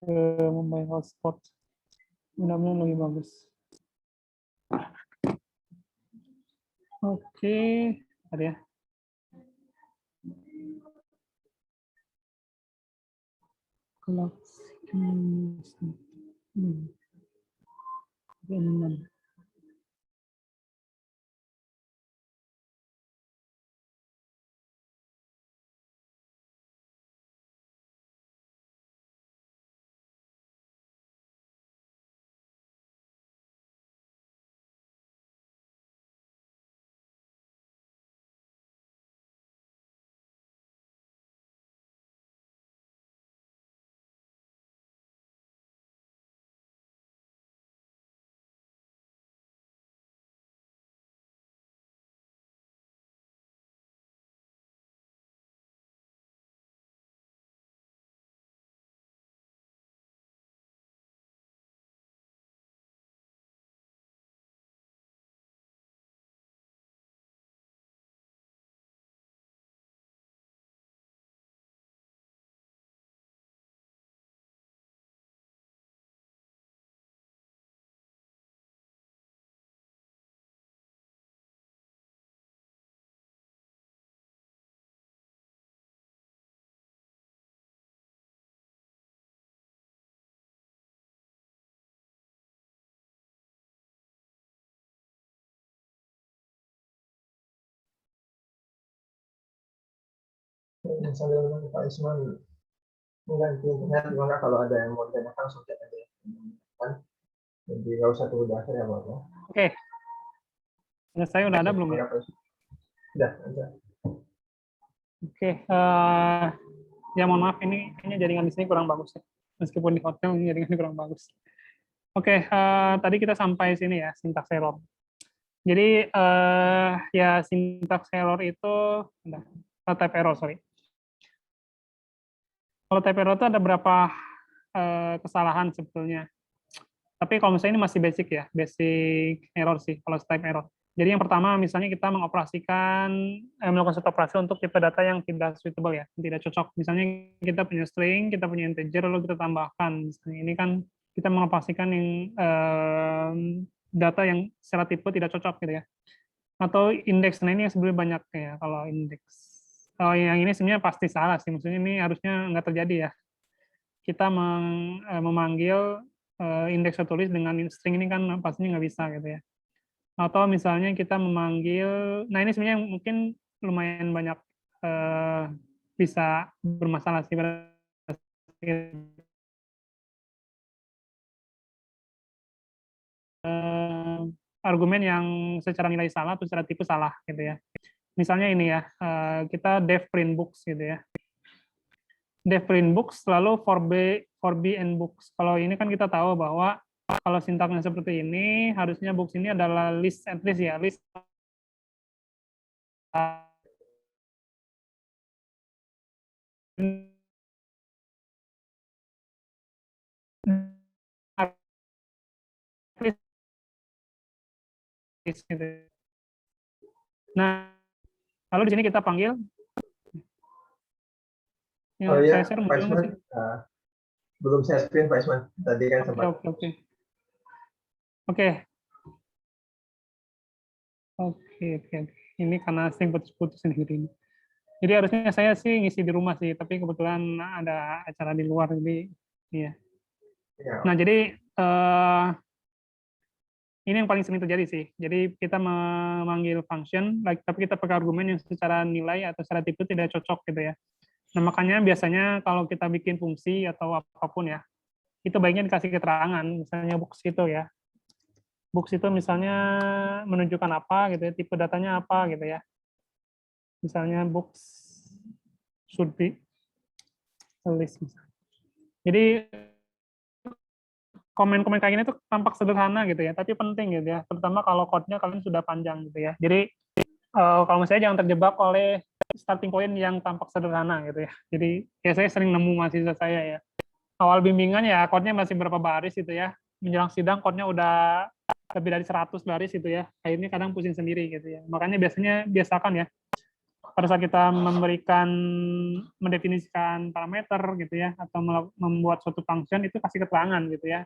ke mobile hotspot, mudah-mudahan lebih bagus. Oke, ada ya. Kalau sambil menunggu Pak Isman mengganti internet, gimana kalau ada yang mau ditanyakan langsung chat aja ya. Kan? Jadi nggak usah tunggu di akhir ya Pak. Oke, saya udah ada belum ya? Gimana, Pak Isman? Udah, udah. Oke, ya mohon maaf ini kayaknya jaringan di sini kurang bagus ya. Meskipun di hotel ini jaringannya kurang bagus. Oke, tadi kita sampai sini ya, syntax error. Jadi ya syntax error itu, type error, sorry. Kalau type error itu ada berapa kesalahan sebetulnya. Tapi kalau misalnya ini masih basic ya, basic error sih kalau type error. Jadi yang pertama misalnya kita melakukan suatu operasi untuk tipe data yang tidak suitable ya, tidak cocok. Misalnya kita punya string, kita punya integer, lalu kita tambahkan. Misalnya ini kan kita mengoperasikan yang data yang secara tipe tidak cocok gitu ya. Atau indeks, nah ini yang sebenarnya banyak ya kalau indeks. Kalau yang ini sebenarnya pasti salah sih, maksudnya ini harusnya nggak terjadi ya. Kita memanggil indeks tertulis dengan string ini kan pastinya nggak bisa gitu ya. Atau misalnya kita memanggil, nah ini sebenarnya mungkin lumayan banyak bisa bermasalah sih pada argumen yang secara nilai salah atau secara tipe salah gitu ya. Misalnya ini ya, kita def print books gitu ya. Def print books lalu for b and books. Kalau ini kan kita tahu bahwa kalau sintaknya seperti ini, harusnya books ini adalah list at least ya, list gitu. Nah, lalu di sini kita panggil. Ya, Oh iya, saya share Pak Isman, belum saya screen Pak Isman. Tadi kan sempat. Oke. Ini karena sering putus-putus sendiri ini. Jadi harusnya saya sih ngisi di rumah sih, tapi kebetulan ada acara di luar, jadi iya. Ya. Nah, jadi ini yang paling sering terjadi sih. Jadi kita memanggil function, tapi kita pakai argumen yang secara nilai atau secara tipe tidak cocok gitu ya. Nah, makanya biasanya kalau kita bikin fungsi atau apapun ya, itu baiknya dikasih keterangan, misalnya books itu ya. Books itu misalnya menunjukkan apa gitu ya, tipe datanya apa gitu ya. Misalnya books should be a list. Jadi komen-komen kayak gini tuh tampak sederhana gitu ya, tapi penting gitu ya, terutama kalau code-nya kalian sudah panjang gitu ya. Jadi kalau misalnya jangan terjebak oleh starting point yang tampak sederhana gitu ya. Jadi ya saya sering nemu mahasiswa saya ya, awal bimbingan ya code-nya masih berapa baris gitu ya, menjelang sidang code-nya udah lebih dari 100 baris gitu ya, akhirnya kadang pusing sendiri gitu ya. Makanya biasanya biasakan ya, pada saat kita mendefinisikan parameter gitu ya, atau membuat suatu function itu kasih keterangan gitu ya.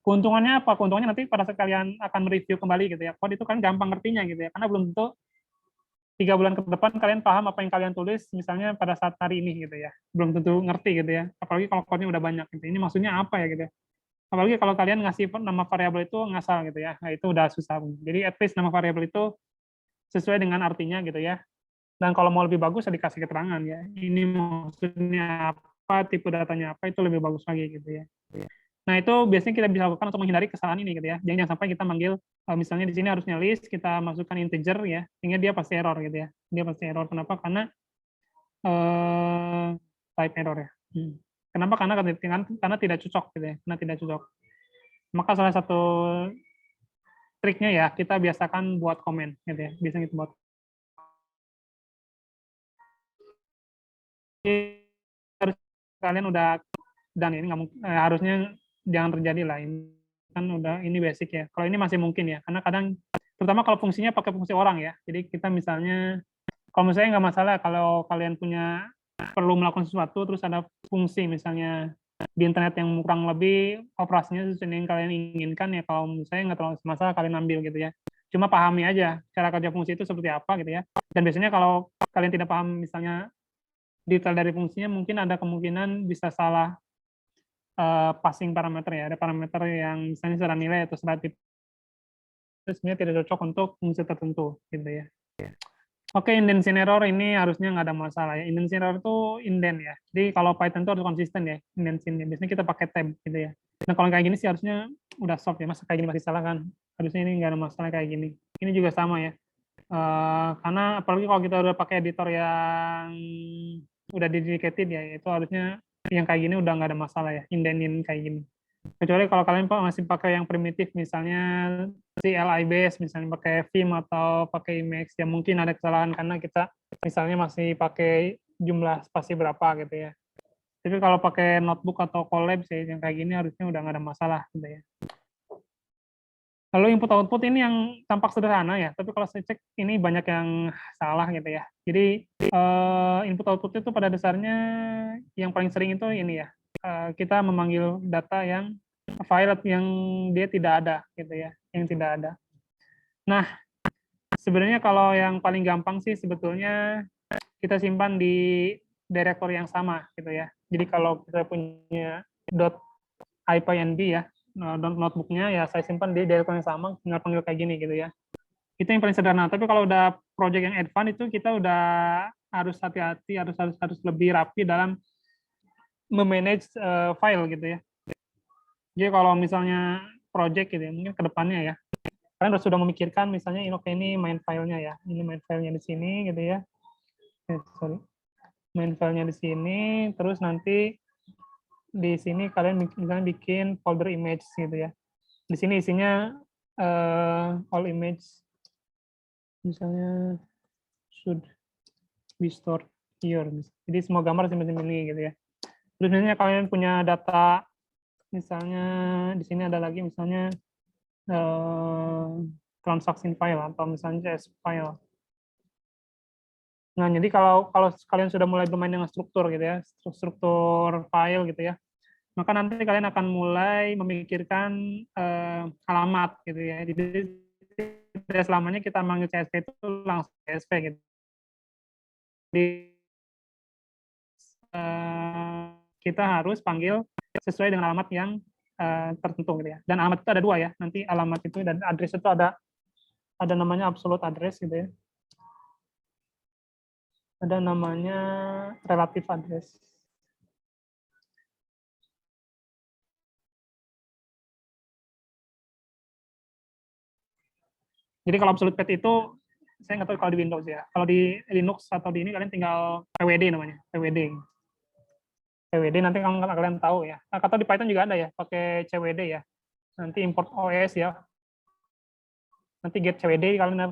Keuntungannya apa? Keuntungannya nanti pada saat kalian akan mereview kembali gitu ya, code itu kan gampang ngertinya gitu ya, karena belum tentu 3 bulan ke depan kalian paham apa yang kalian tulis misalnya pada saat hari ini gitu ya, belum tentu ngerti gitu ya, apalagi kalau code-nya udah banyak gitu. Ini maksudnya apa ya gitu ya, apalagi kalau kalian ngasih nama variabel itu ngasal gitu ya, nah itu udah susah. Jadi at least nama variabel itu sesuai dengan artinya gitu ya, dan kalau mau lebih bagus ya dikasih keterangan ya, ini maksudnya apa, tipe datanya apa, itu lebih bagus lagi gitu ya. Nah, itu biasanya kita bisa lakukan untuk menghindari kesalahan ini gitu ya. Jangan sampai kita manggil misalnya di sini harusnya list, kita masukkan integer ya, sehingga dia pasti error gitu ya. Dia pasti error. Kenapa? Karena type error ya. Kenapa? Karena tidak cocok gitu ya. Karena tidak cocok. Maka salah satu triknya ya, kita biasakan buat komen gitu ya. Biasanya kita buat. Harus kalian udah, dan ini nggak mungkin, harusnya jangan terjadi lah, ini kan udah, ini basic ya. Kalau ini masih mungkin ya, karena kadang terutama kalau fungsinya pakai fungsi orang ya, jadi kita misalnya kalau misalnya nggak masalah kalau kalian punya perlu melakukan sesuatu terus ada fungsi misalnya di internet yang kurang lebih operasinya sesuai yang kalian inginkan ya, kalau misalnya nggak terlalu masalah kalian ambil gitu ya, cuma pahami aja cara kerja fungsi itu seperti apa gitu ya. Dan biasanya kalau kalian tidak paham misalnya detail dari fungsinya, mungkin ada kemungkinan bisa salah passing parameter ya. Ada parameter yang misalnya secara nilai atau secara tipe sebenarnya tidak cocok untuk fungsi tertentu gitu ya. Oke, indentation error ini harusnya nggak ada masalah ya. Indentation error itu indent ya. Jadi kalau Python itu harus konsisten ya indentation-nya. Biasanya kita pakai tab gitu ya. Nah kalau kayak gini sih harusnya udah soft ya. Masa kayak gini masih salah kan? Harusnya ini nggak ada masalah kayak gini. Ini juga sama ya. Karena apalagi kalau kita udah pakai editor yang udah dedicated ya, itu harusnya yang kayak gini udah nggak ada masalah ya. Indentin kayak gini. Kecuali kalau kalian masih pakai yang primitif, misalnya CLI base, misalnya pakai Vim atau pakai Emacs, ya mungkin ada kesalahan karena kita misalnya masih pakai jumlah spasi berapa gitu ya. Tapi kalau pakai notebook atau Collabs ya, yang kayak gini harusnya udah nggak ada masalah gitu ya. Lalu input output ini yang tampak sederhana ya, tapi kalau saya cek ini banyak yang salah gitu ya. Jadi input output itu pada dasarnya yang paling sering itu ini ya, kita memanggil data yang file yang dia tidak ada gitu ya, yang tidak ada. Nah, sebenarnya kalau yang paling gampang sih sebetulnya kita simpan di directory yang sama gitu ya. Jadi kalau kita punya .ipynb ya, notebooknya ya saya simpan di directory yang sama, tinggal panggil kayak gini gitu ya. Itu yang paling sederhana. Tapi kalau udah project yang advance itu kita udah harus hati-hati, harus lebih rapi dalam memanage file gitu ya. Jadi kalau misalnya project gitu ya, mungkin ke depannya ya, kalian sudah memikirkan misalnya ini oke ini main filenya ya, ini main filenya di sini gitu ya. Sorry, main filenya di sini, terus nanti di sini kalian misalnya bikin folder image gitu ya. Di sini isinya all image misalnya should be stored here. Jadi semua gambar simpan ini gitu ya. Terus misalnya kalian punya data, misalnya di sini ada lagi misalnya transaction file atau misalnya CS file. Nah, jadi kalau kalau kalian sudah mulai bermain dengan struktur gitu ya, struktur file gitu ya, maka nanti kalian akan mulai memikirkan alamat gitu ya. Jadi tidak selamanya kita manggil CSV itu langsung CSV gitu. Jadi kita harus panggil sesuai dengan alamat yang tertentu gitu ya. Dan alamat itu ada dua ya. Nanti alamat itu dan address itu ada namanya absolute address gitu ya. Ada namanya relative address. Jadi kalau absolute path itu saya nggak tahu kalau di Windows ya. Kalau di Linux atau di ini kalian tinggal pwd namanya, pwd. CWD nanti kalian tahu ya. Atau di Python juga ada ya, pakai CWD ya. Nanti import OS ya. Nanti get CWD kalian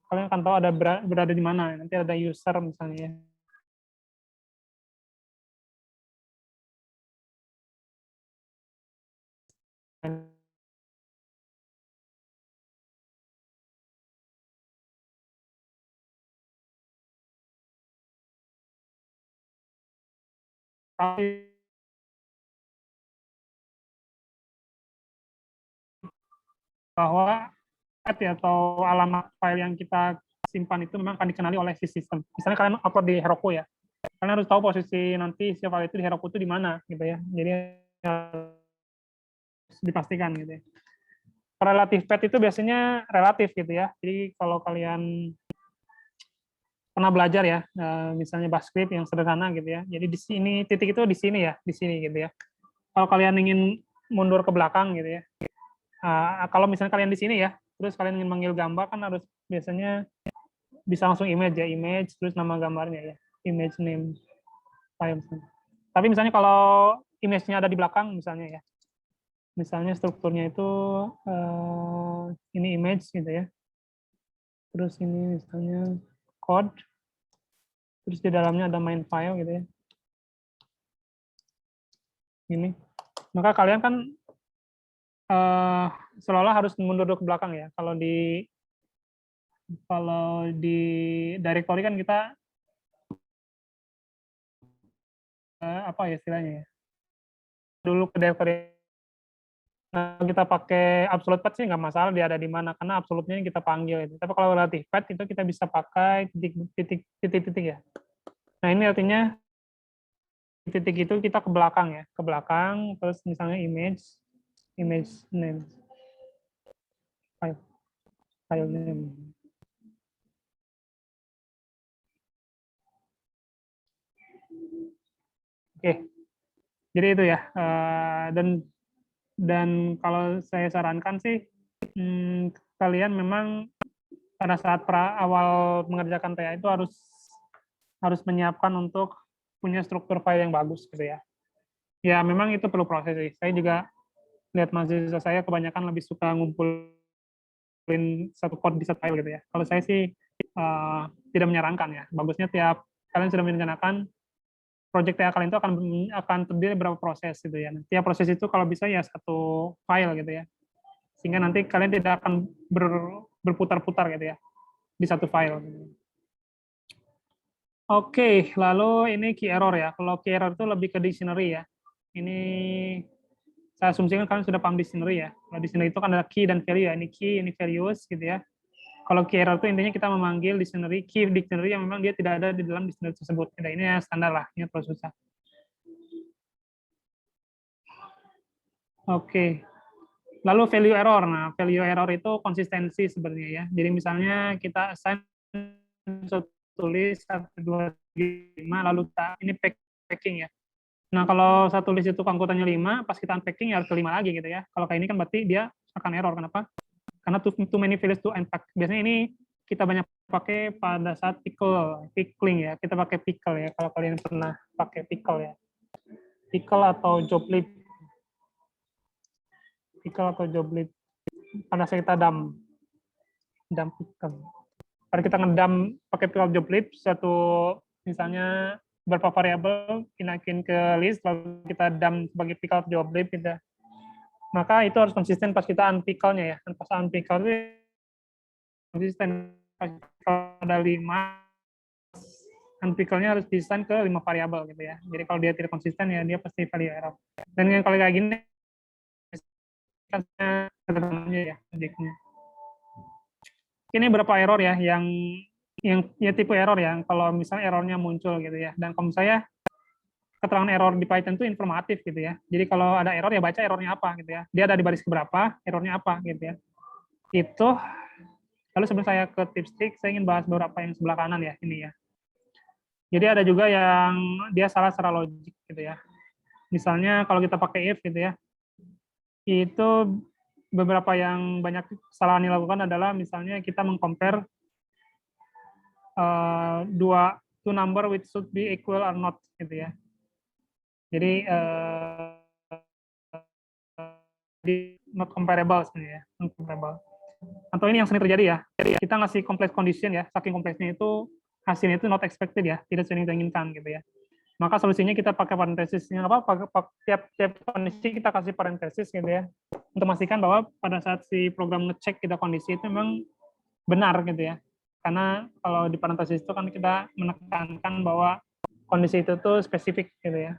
akan tahu ada berada di mana. Nanti ada user misalnya ya. Bahwa atau alamat file yang kita simpan itu memang akan dikenali oleh si sistem. Misalnya kalian upload di Heroku ya, kalian harus tahu posisi nanti si file itu di Heroku itu di mana gitu ya. Jadi harus dipastikan gitu ya. Relative path itu biasanya relatif gitu ya. Jadi kalau kalian pernah belajar ya, misalnya Basecamp yang sederhana gitu ya. Jadi di sini titik itu di sini ya, di sini gitu ya. Kalau kalian ingin mundur ke belakang gitu ya, kalau misalnya kalian di sini ya, terus kalian ingin manggil gambar kan harus biasanya bisa langsung image ya, image terus nama gambarnya ya, image name file. Tapi misalnya kalau image-nya ada di belakang misalnya ya, misalnya strukturnya itu ini image gitu ya, terus ini misalnya code, terus di dalamnya ada main file gitu ya, ini, maka kalian kan seolah-olah harus mundur ke belakang ya. Kalau di directory kan kita apa ya istilahnya ya, dulu ke directory. Nah, kita pakai absolute path sih nggak masalah dia ada di mana karena absolute-nya yang kita panggil itu. Tapi kalau relative path itu kita bisa pakai titik ya. Nah ini artinya titik itu kita ke belakang ya, ke belakang terus misalnya image name file name. Oke, jadi itu ya. Dan kalau saya sarankan sih, kalian memang pada saat awal mengerjakan TA itu harus menyiapkan untuk punya struktur file yang bagus gitu ya. Ya memang itu perlu proses sih. Saya juga lihat mahasiswa saya kebanyakan lebih suka ngumpulin satu code di satu file gitu ya. Kalau saya sih tidak menyarankan ya. Bagusnya tiap kalian sudah merencanakan project TA kalian itu akan terdiri dari beberapa proses gitu ya. Tiap proses itu kalau bisa ya satu file gitu ya. Sehingga nanti kalian tidak akan berputar-putar gitu ya di satu file. Oke, lalu ini key error ya. Kalau key error itu lebih ke dictionary ya. Ini saya asumsikan kalian sudah paham dictionary ya. Kalau dictionary itu kan ada key dan value ya. Ini key, ini values gitu ya. Kalau key error itu intinya kita memanggil dictionary, key dictionary yang memang dia tidak ada di dalam dictionary tersebut. Nah, ini ya standar lah, ini terus susah. Oke. Lalu value error. Nah, value error itu konsistensi sebenarnya ya. Jadi misalnya kita assign tulis 1, 2, 3, 5, lalu kita ini packing ya. Nah, kalau satu list itu angkutannya 5, pas kita unpacking ya harus ke 5 lagi gitu ya. Kalau kayak ini kan berarti dia akan error. Kenapa? Karena too many values to unpack. Biasanya ini kita banyak pakai pada saat pickling ya. Kita pakai pickle ya, kalau kalian pernah pakai pickle ya. Pickle atau joblib. Pickle atau joblib. Pada saat kita dump pickle. Pada kita ngedump pakai pickle joblib, satu misalnya beberapa variabel dinakin ke list, lalu kita dump sebagai pickle joblib gitu. Maka itu harus konsisten pas kita unpickle-nya ya. Pas unpickle itu konsisten. Pas ada 5, unpickle-nya harus desain ke 5 variabel gitu ya. Jadi kalau dia tidak konsisten ya dia pasti value error. Dan yang kalau kayak gini kan sederhananya ya logiknya. Ini berapa error ya yang ya tipe error ya. Kalau misalnya errornya muncul gitu ya. Dan kalau saya keterangan error di Python itu informatif gitu ya. Jadi kalau ada error ya baca errornya apa gitu ya. Dia ada di baris keberapa, errornya apa gitu ya. Itu. Lalu sebelum saya ke tips trik, saya ingin bahas beberapa yang sebelah kanan ya ini ya. Jadi ada juga yang dia salah secara logik gitu ya. Misalnya kalau kita pakai if gitu ya, itu beberapa yang banyak kesalahan dilakukan adalah misalnya kita mengcompare two number which should be equal or not gitu ya. Jadi not comparable sebenarnya, not comparable. Atau ini yang sering terjadi ya, kita ngasih complex condition ya, saking kompleksnya itu hasilnya itu not expected ya, tidak sesuai yang diinginkan gitu ya. Maka solusinya kita pakai parenthesis, tiap kondisi kita kasih parenthesis gitu ya, untuk memastikan bahwa pada saat si program ngecek kita kondisi itu memang benar gitu ya. Karena kalau di parenthesis itu kan kita menekankan bahwa kondisi itu tuh spesifik gitu ya.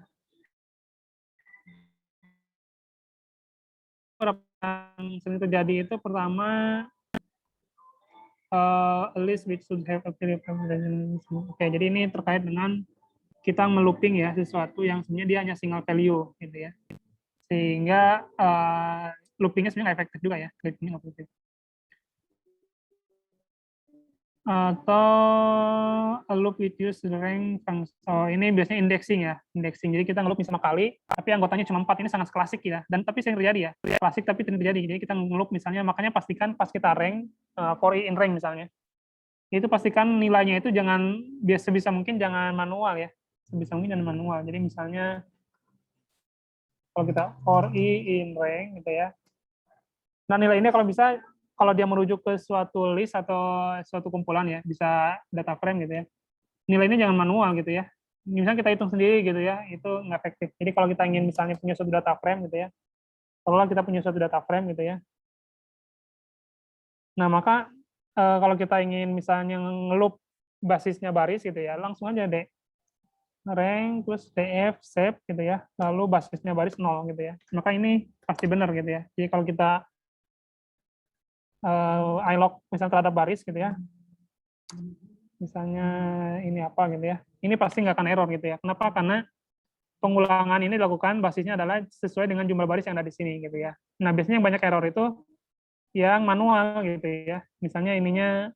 Yang sering terjadi itu pertama a list which should have a clear representation. Oke, jadi ini terkait dengan kita melooping ya sesuatu yang sebenarnya dia hanya single value gitu ya. Sehingga loopingnya sebenarnya nggak efektif juga ya. Loopingnya nggak efektif. Atau a loop with use the rank function. So, ini biasanya indexing ya, indexing. Jadi kita ngeloop misalnya kali, tapi anggotanya cuma 4. Ini sangat klasik ya. Dan tapi sering terjadi ya. Klasik tapi sering terjadi. Jadi kita ngeloop misalnya, makanya pastikan pas kita rank for in rank misalnya, itu pastikan nilainya itu jangan sebisa mungkin jangan manual ya. Sebisa mungkin jangan manual. Jadi misalnya kalau kita for i in rank gitu ya. Nah, nilai ini kalau bisa, kalau dia merujuk ke suatu list atau suatu kumpulan ya, bisa data frame gitu ya. Nilai ini jangan manual gitu ya. Misalnya kita hitung sendiri gitu ya, itu nggak efektif. Jadi kalau kita ingin misalnya punya suatu data frame gitu ya, kalau kita punya suatu data frame gitu ya. Nah, maka kalau kita ingin misalnya ngeloop basisnya baris gitu ya, langsung aja deh rank plus df save gitu ya, lalu basisnya baris 0 gitu ya. Maka ini pasti benar gitu ya. Jadi kalau kita ilog misalnya terhadap baris gitu ya, misalnya ini apa gitu ya, ini pasti nggak akan error gitu ya. Kenapa? Karena pengulangan ini dilakukan basisnya adalah sesuai dengan jumlah baris yang ada di sini gitu ya. Nah, biasanya yang banyak error itu yang manual gitu ya. Misalnya ininya,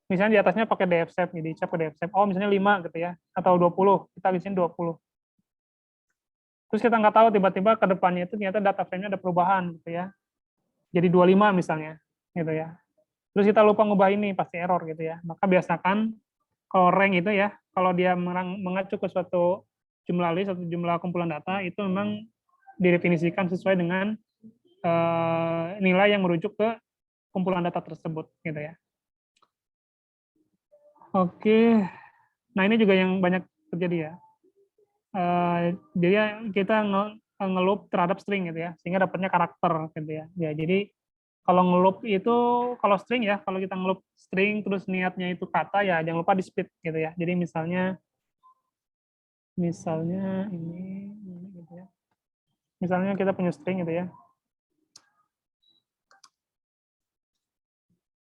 misalnya di atasnya pakai df save, jadi cap ke df save. Oh, misalnya 5 gitu ya, atau 20, kita di sini 20. Terus kita nggak tahu tiba-tiba ke depannya itu ternyata data frame-nya ada perubahan gitu ya. Jadi 25 misalnya gitu ya. Terus kita lupa ngubah ini, pasti error gitu ya. Maka biasakan kalau rank itu ya, kalau dia mengacu ke suatu jumlah list atau jumlah kumpulan data, itu memang didefinisikan sesuai dengan nilai yang merujuk ke kumpulan data tersebut gitu ya. Oke, nah ini juga yang banyak terjadi ya. Jadi kita ngeloop terhadap string gitu ya, sehingga dapatnya karakter gitu ya. Ya jadi kalau ngeloop itu, kalau string ya, kalau kita ngeloop string terus niatnya itu kata ya, jangan lupa di split gitu ya. Jadi misalnya ini gitu ya. Misalnya kita punya string gitu ya.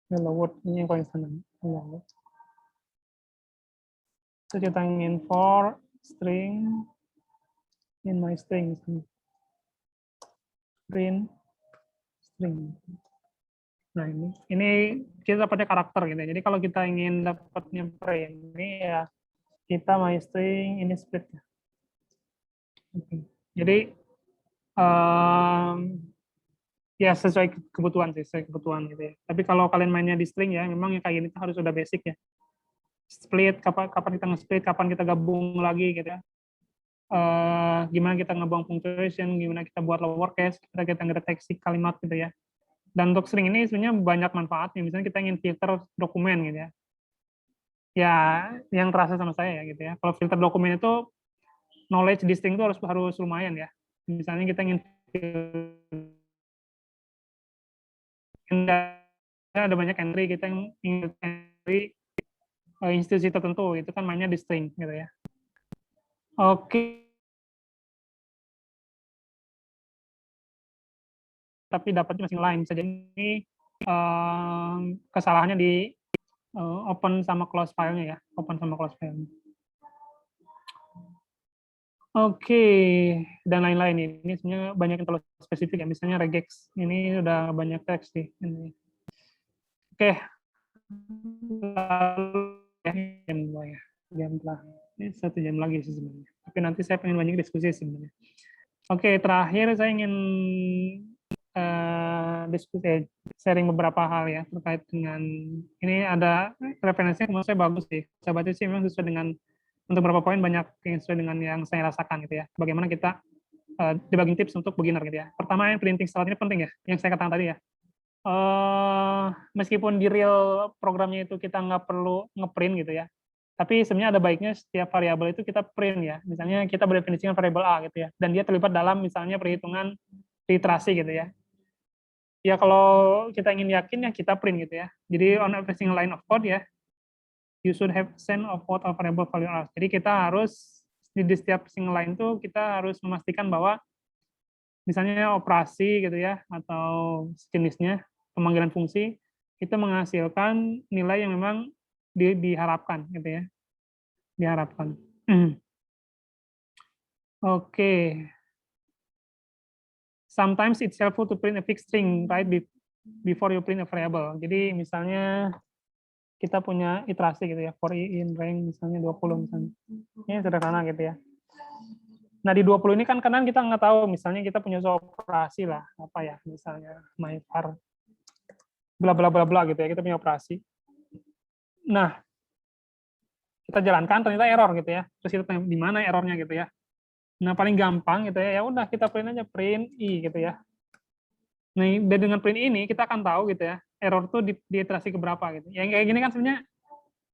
Hello world ini yang konstan. Terus kita ingin for string in my string print string. Nah ini kita dapatnya karakter gitu ya. Jadi kalau kita ingin dapatnya print ini ya kita my string ini split. Jadi ya sesuai kebutuhan sih, sesuai kebutuhan gitu ya. Tapi kalau kalian mainnya di string ya, memang yang kayak gini tuh harus udah basic ya. Split, kapan kita nge-split, kapan kita gabung lagi gitu ya. Gimana kita ngebuang punctuation, gimana kita buat lowercase, kita ngedeteksi kalimat gitu ya. Dan untuk string ini sebenarnya banyak manfaatnya. Misalnya kita ingin filter dokumen gitu ya. Ya, yang terasa sama saya ya gitu ya. Kalau filter dokumen itu knowledge di string itu harus lumayan ya. Misalnya kita ingin ada banyak entry, kita ingin entry institusi tertentu, itu kan mainnya di string gitu ya. Oke. Tapi dapatnya masih lain. Bisa jadi kesalahannya di open sama close file-nya ya. Open sama close file. Oke, dan lain-lain ini sebenarnya banyak yang terlalu spesifik ya. Misalnya regex ini udah banyak teks sih. Ini. Oke, lalu jam 2 ya. Jam lah. Ini 1 jam lagi sih sebenarnya. Tapi nanti saya pengen banyak diskusi sebenarnya. Oke, terakhir saya ingin diskusi sharing beberapa hal ya terkait dengan ini ada referensinya menurut saya bagus sih. Saya baca sih memang sesuai dengan untuk beberapa poin banyak yang sesuai dengan yang saya rasakan gitu ya. Bagaimana kita debugging tips untuk beginner gitu ya. Pertama yang printing style ini penting ya, yang saya katakan tadi ya. Meskipun di real programnya itu kita nggak perlu ngeprint gitu ya, tapi sebenarnya ada baiknya setiap variabel itu kita print ya. Misalnya kita berdefinisikan variabel A gitu ya, dan dia terlibat dalam misalnya perhitungan literasi gitu ya. Ya kalau kita ingin yakin ya kita print gitu ya. Jadi on every single line of code ya, you should have send of what a variable value are. Jadi kita harus di setiap single line itu kita harus memastikan bahwa misalnya operasi gitu ya atau jenisnya pemanggilan fungsi itu menghasilkan nilai yang memang diharapkan gitu ya. Diharapkan. Oke. Sometimes it's helpful to print a fixed string right before you print a variable. Jadi misalnya kita punya iterasi gitu ya, for i in rank misalnya 20 misalnya. Ini sederhana gitu ya. Nah di 20 ini kan kadang kita nggak tahu, misalnya kita punya operasi lah, apa ya, misalnya my var bla bla bla bla gitu ya, kita punya operasi. Nah kita jalankan ternyata error gitu ya, terus kita tanya di mana errornya gitu ya. Nah paling gampang gitu ya, ya udah kita print aja print i gitu ya. Nah dengan print ini kita akan tahu gitu ya, error tuh di iterasi keberapa gitu. Yang kayak gini kan sebenarnya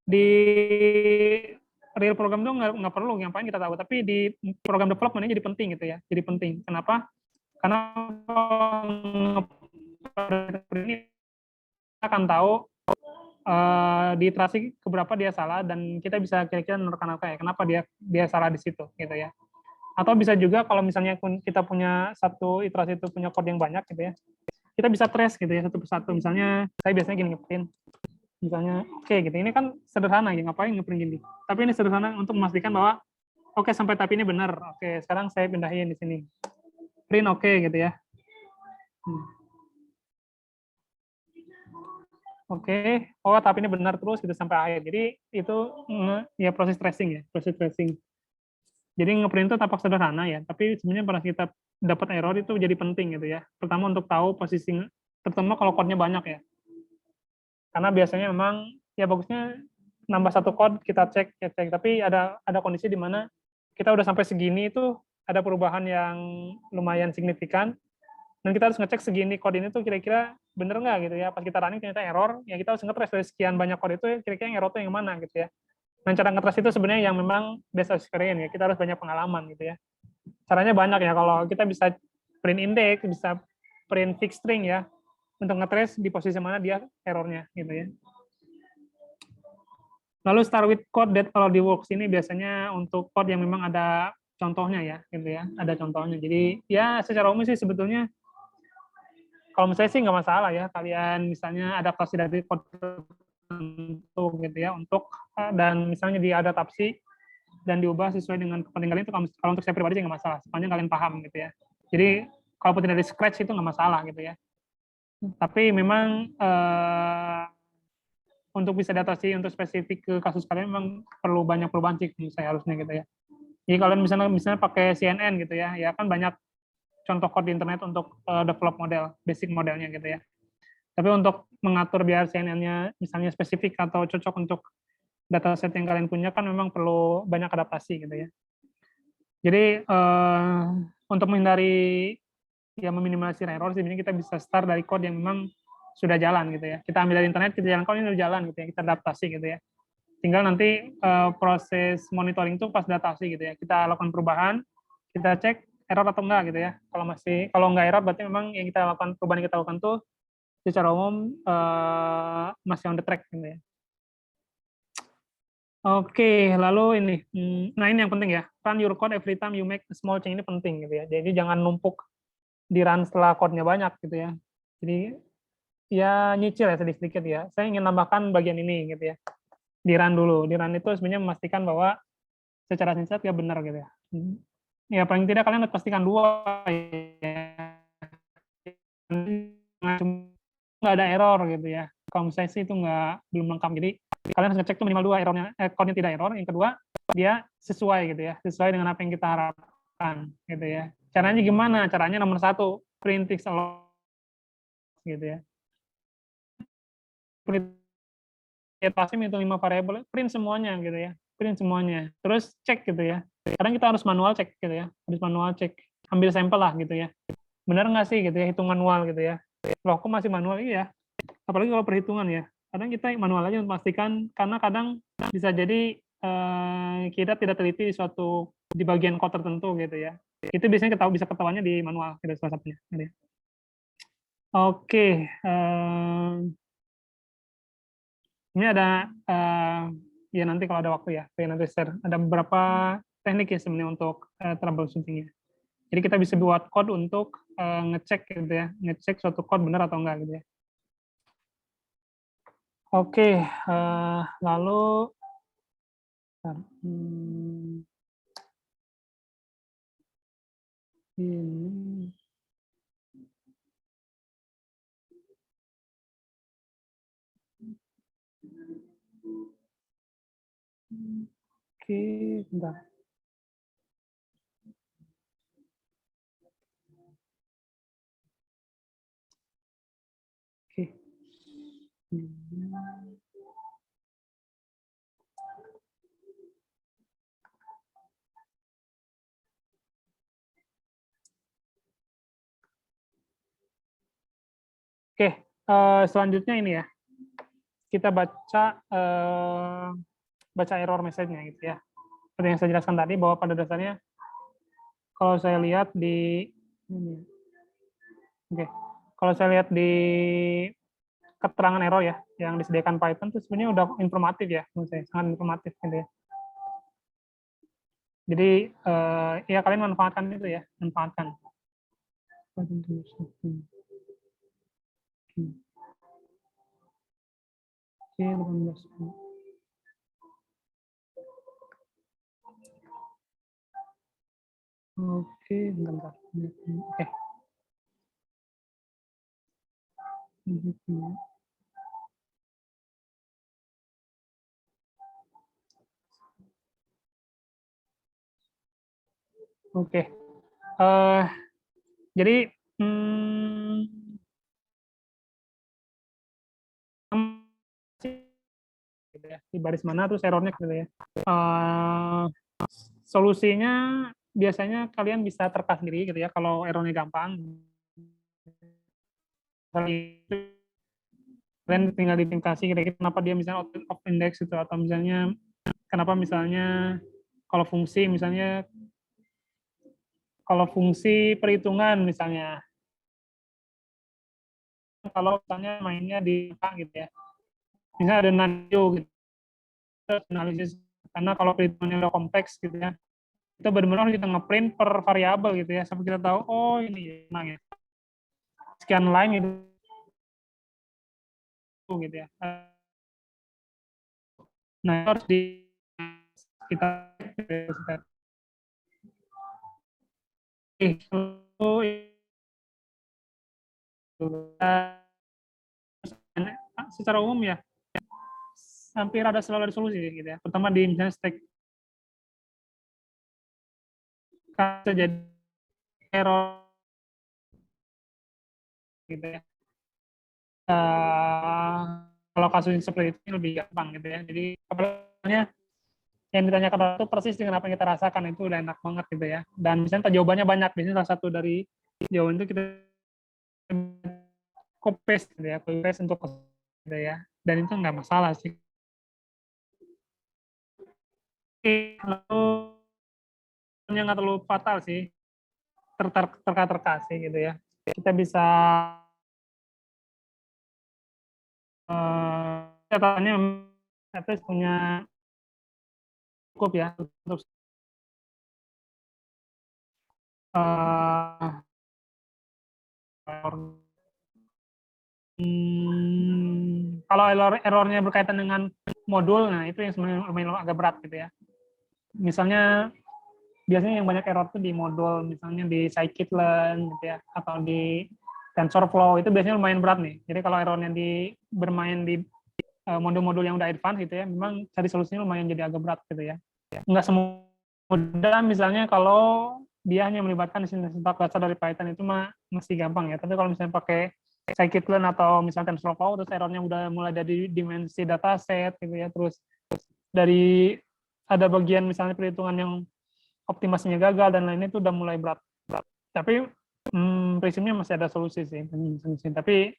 di real program tuh nggak perlu ngapain kita tahu, tapi di program development ini jadi penting gitu ya, jadi penting. Kenapa? Karena ini kita akan tahu di iterasi keberapa dia salah dan kita bisa kira-kira menerkan apa ya, kenapa dia salah di situ gitu ya. Atau bisa juga kalau misalnya kita punya satu iterasi itu punya code yang banyak gitu ya, kita bisa trace gitu ya satu persatu. Misalnya saya biasanya gini ngeprint, misalnya oke gitu, ini kan sederhana ya, ngapain ngeprint gini, tapi ini sederhana untuk memastikan bahwa oke sampai tahap ini benar, oke sekarang saya pindahin di sini print oke gitu ya. Oke, oh tahap ini benar terus gitu sampai akhir. Jadi itu ya proses tracing ya, proses tracing. Jadi ngeprint itu tampak sederhana ya, tapi sebenarnya pada kita dapat error itu jadi penting gitu ya. Pertama untuk tahu posisi, terutama kalau code-nya banyak ya. Karena biasanya memang ya bagusnya nambah satu code kita cek, tapi ada kondisi di mana kita udah sampai segini itu ada perubahan yang lumayan signifikan dan kita harus ngecek segini code ini tuh kira-kira bener nggak gitu ya. Pas kita running ternyata error, ya kita harus ngetrace dari sekian banyak code itu kira-kira yang error itu yang mana gitu ya. Dan cara ngetrace itu sebenarnya yang memang based experience ya, kita harus banyak pengalaman gitu ya. Caranya banyak ya, kalau kita bisa print index, bisa print fixed string ya, untuk ngetrace di posisi mana dia errornya gitu ya. Lalu start with code that already works ini biasanya untuk code yang memang ada contohnya ya, gitu ya, ada contohnya. Jadi ya secara umum sih sebetulnya kalau menurut saya sih nggak masalah ya kalian misalnya adaptasi dari code tertentu gitu ya untuk dan misalnya diadaptasi dan diubah sesuai dengan kepentingan itu. Kalau untuk saya pribadi sih nggak masalah, sepanjang kalian paham gitu ya. Jadi kalaupun tidak dari scratch itu nggak masalah gitu ya. Tapi memang untuk bisa adaptasi untuk spesifik ke kasus kalian memang perlu banyak perubahan sih menurut saya harusnya gitu ya. Jadi kalian misalnya pakai CNN gitu ya kan banyak contoh code di internet untuk develop model, basic modelnya gitu ya. Tapi untuk mengatur biar CNN-nya misalnya spesifik atau cocok untuk dataset yang kalian punya kan memang perlu banyak adaptasi gitu ya. Jadi untuk menghindari ya meminimalisir error sebenarnya kita bisa start dari code yang memang sudah jalan gitu ya. Kita ambil dari internet, kita jalan code ini udah jalan gitu ya, kita adaptasi gitu ya. Tinggal nanti proses monitoring itu pas adaptasi gitu ya. Kita lakukan perubahan, kita cek error atau enggak gitu ya. Kalau enggak error berarti memang yang kita lakukan perubahan yang kita lakukan tuh secara umum masih on the track gitu ya. Oke, lalu ini, nah ini yang penting ya, run your code every time you make a small change, ini penting gitu ya. Jadi jangan numpuk di run setelah code-nya banyak gitu ya. Jadi ya nyicil ya sedikit-sedikit ya. Saya ingin tambahkan bagian ini gitu ya. Di run dulu. Di run itu sebenarnya memastikan bahwa secara sinsat ya benar gitu ya. Ya paling tidak kalian harus pastikan dua ya. Nggak ada error gitu ya. Kalau misalnya sih itu belum lengkap. Jadi kalian harus ngecek tuh minimal dua errornya, code-nya tidak error. Yang kedua, dia sesuai gitu ya. Sesuai dengan apa yang kita harapkan gitu ya. Caranya gimana? Caranya nomor satu, print fixed along gitu ya. Print pasti itu 5 variabel, print semuanya gitu ya. Print semuanya. Terus cek gitu ya. Kadang kita harus manual cek gitu ya. Harus manual cek. Ambil sampel lah gitu ya. Benar nggak sih gitu ya, hitung manual gitu ya. Loh, kok masih manual? Iya. Apalagi kalau perhitungan ya. Kadang kita manual aja untuk memastikan, karena kadang bisa jadi kita tidak teliti di bagian code tertentu gitu ya. Itu biasanya bisa ketahuannya di manual, gitu salah satunya. Gitu ya. Oke. Ini ada ya nanti kalau ada waktu ya, saya nanti share. Ada beberapa teknik ya sebenarnya untuk troubleshooting-nya. Jadi kita bisa buat code untuk ngecek gitu ya, ngecek suatu code benar atau enggak gitu ya. Oke, lalu ini oke, bentar. Oke. Oke, selanjutnya ini ya. Kita baca error message-nya gitu ya. Seperti yang saya jelaskan tadi bahwa pada dasarnya kalau saya lihat di oke, kalau saya lihat di keterangan error ya yang disediakan Python itu sebenarnya udah informatif ya menurut saya, sangat informatif gitu ya. Jadi ya kalian manfaatkan itu ya, manfaatkan. Oke, bentar. Oke. Oke. Jadi gitu ya, di baris mana terus errornya gitu ya. Solusinya biasanya kalian bisa terka sendiri gitu ya kalau errornya gampang. Kalian tinggal identifikasi kira-kira kenapa dia misalnya out of index gitu, atau misalnya kenapa misalnya kalau fungsi misalnya kalau fungsi perhitungan misalnya, kalau misalnya mainnya di gitu ya, misalnya ada nanjo gitu, analisis, karena kalau perhitungannya udah kompleks gitu ya, kita benar-benar kita ngeprint per variabel gitu ya, sampai kita tahu oh ini nah, ya. Sekian line gitu ya. Nah itu harus di kita secara umum ya hampir ada selalu ada solusi gitu ya. Pertama di misalnya stack bisa jadi error gitu ya. Kalau kasus seperti itu lebih gampang gitu ya. Jadi apalagi yang ditanyakan itu persis dengan apa yang kita rasakan, itu udah enak banget gitu ya. Dan misalnya jawabannya banyak, biasanya salah satu dari jawaban itu kita copy paste gitu ya, copy paste untuk gitu ya. Dan itu nggak masalah sih. Lalu yang nggak terlalu fatal sih, terka sih gitu ya. Kita bisa catatannya punya cukup ya untuk kalau errornya berkaitan dengan modul, nah itu yang sebenarnya lumayan agak berat gitu ya. Misalnya biasanya yang banyak error itu di modul, misalnya di scikit-learn gitu ya, atau di TensorFlow, itu biasanya lumayan berat nih. Jadi kalau errornya bermain di modul-modul yang udah advance gitu ya, memang cari solusinya lumayan jadi agak berat gitu ya. Nggak semudah misalnya kalau dia hanya melibatkan sintak dasar dari Python itu mah masih gampang ya. Tapi kalau misalnya pakai scikit-learn atau misalnya TensorFlow, terus errornya udah mulai dari dimensi dataset gitu ya, terus dari ada bagian misalnya perhitungan yang optimasinya gagal dan lainnya, itu udah mulai berat. Tapi prinsipnya masih ada solusi sih. Tapi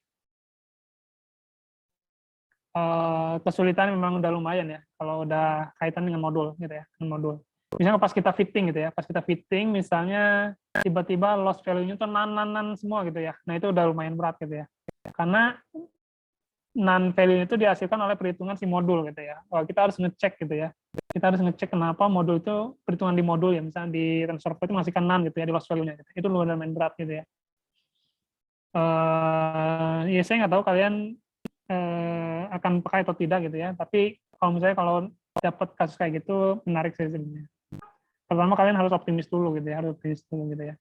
kesulitan memang udah lumayan ya kalau udah kaitan dengan modul gitu ya, dengan modul. Misalnya pas kita fitting gitu ya, pas kita fitting misalnya tiba-tiba loss value-nya tuh nan semua gitu ya. Nah itu udah lumayan berat gitu ya. Karena non value itu dihasilkan oleh perhitungan si modul gitu ya. Wah, kita harus ngecek gitu ya. Kita harus ngecek kenapa modul itu perhitungan di modul ya, misalnya di TensorFlow itu masihkan non gitu ya di loss value-nya. Gitu. Itu lumayan berat gitu ya. Ya saya nggak tahu kalian akan pakai atau tidak gitu ya. Tapi kalau misalnya kalau dapat kasus kayak gitu menarik sih sebenarnya. Pertama kalian harus optimis dulu gitu ya, harus optimis dulu gitu ya.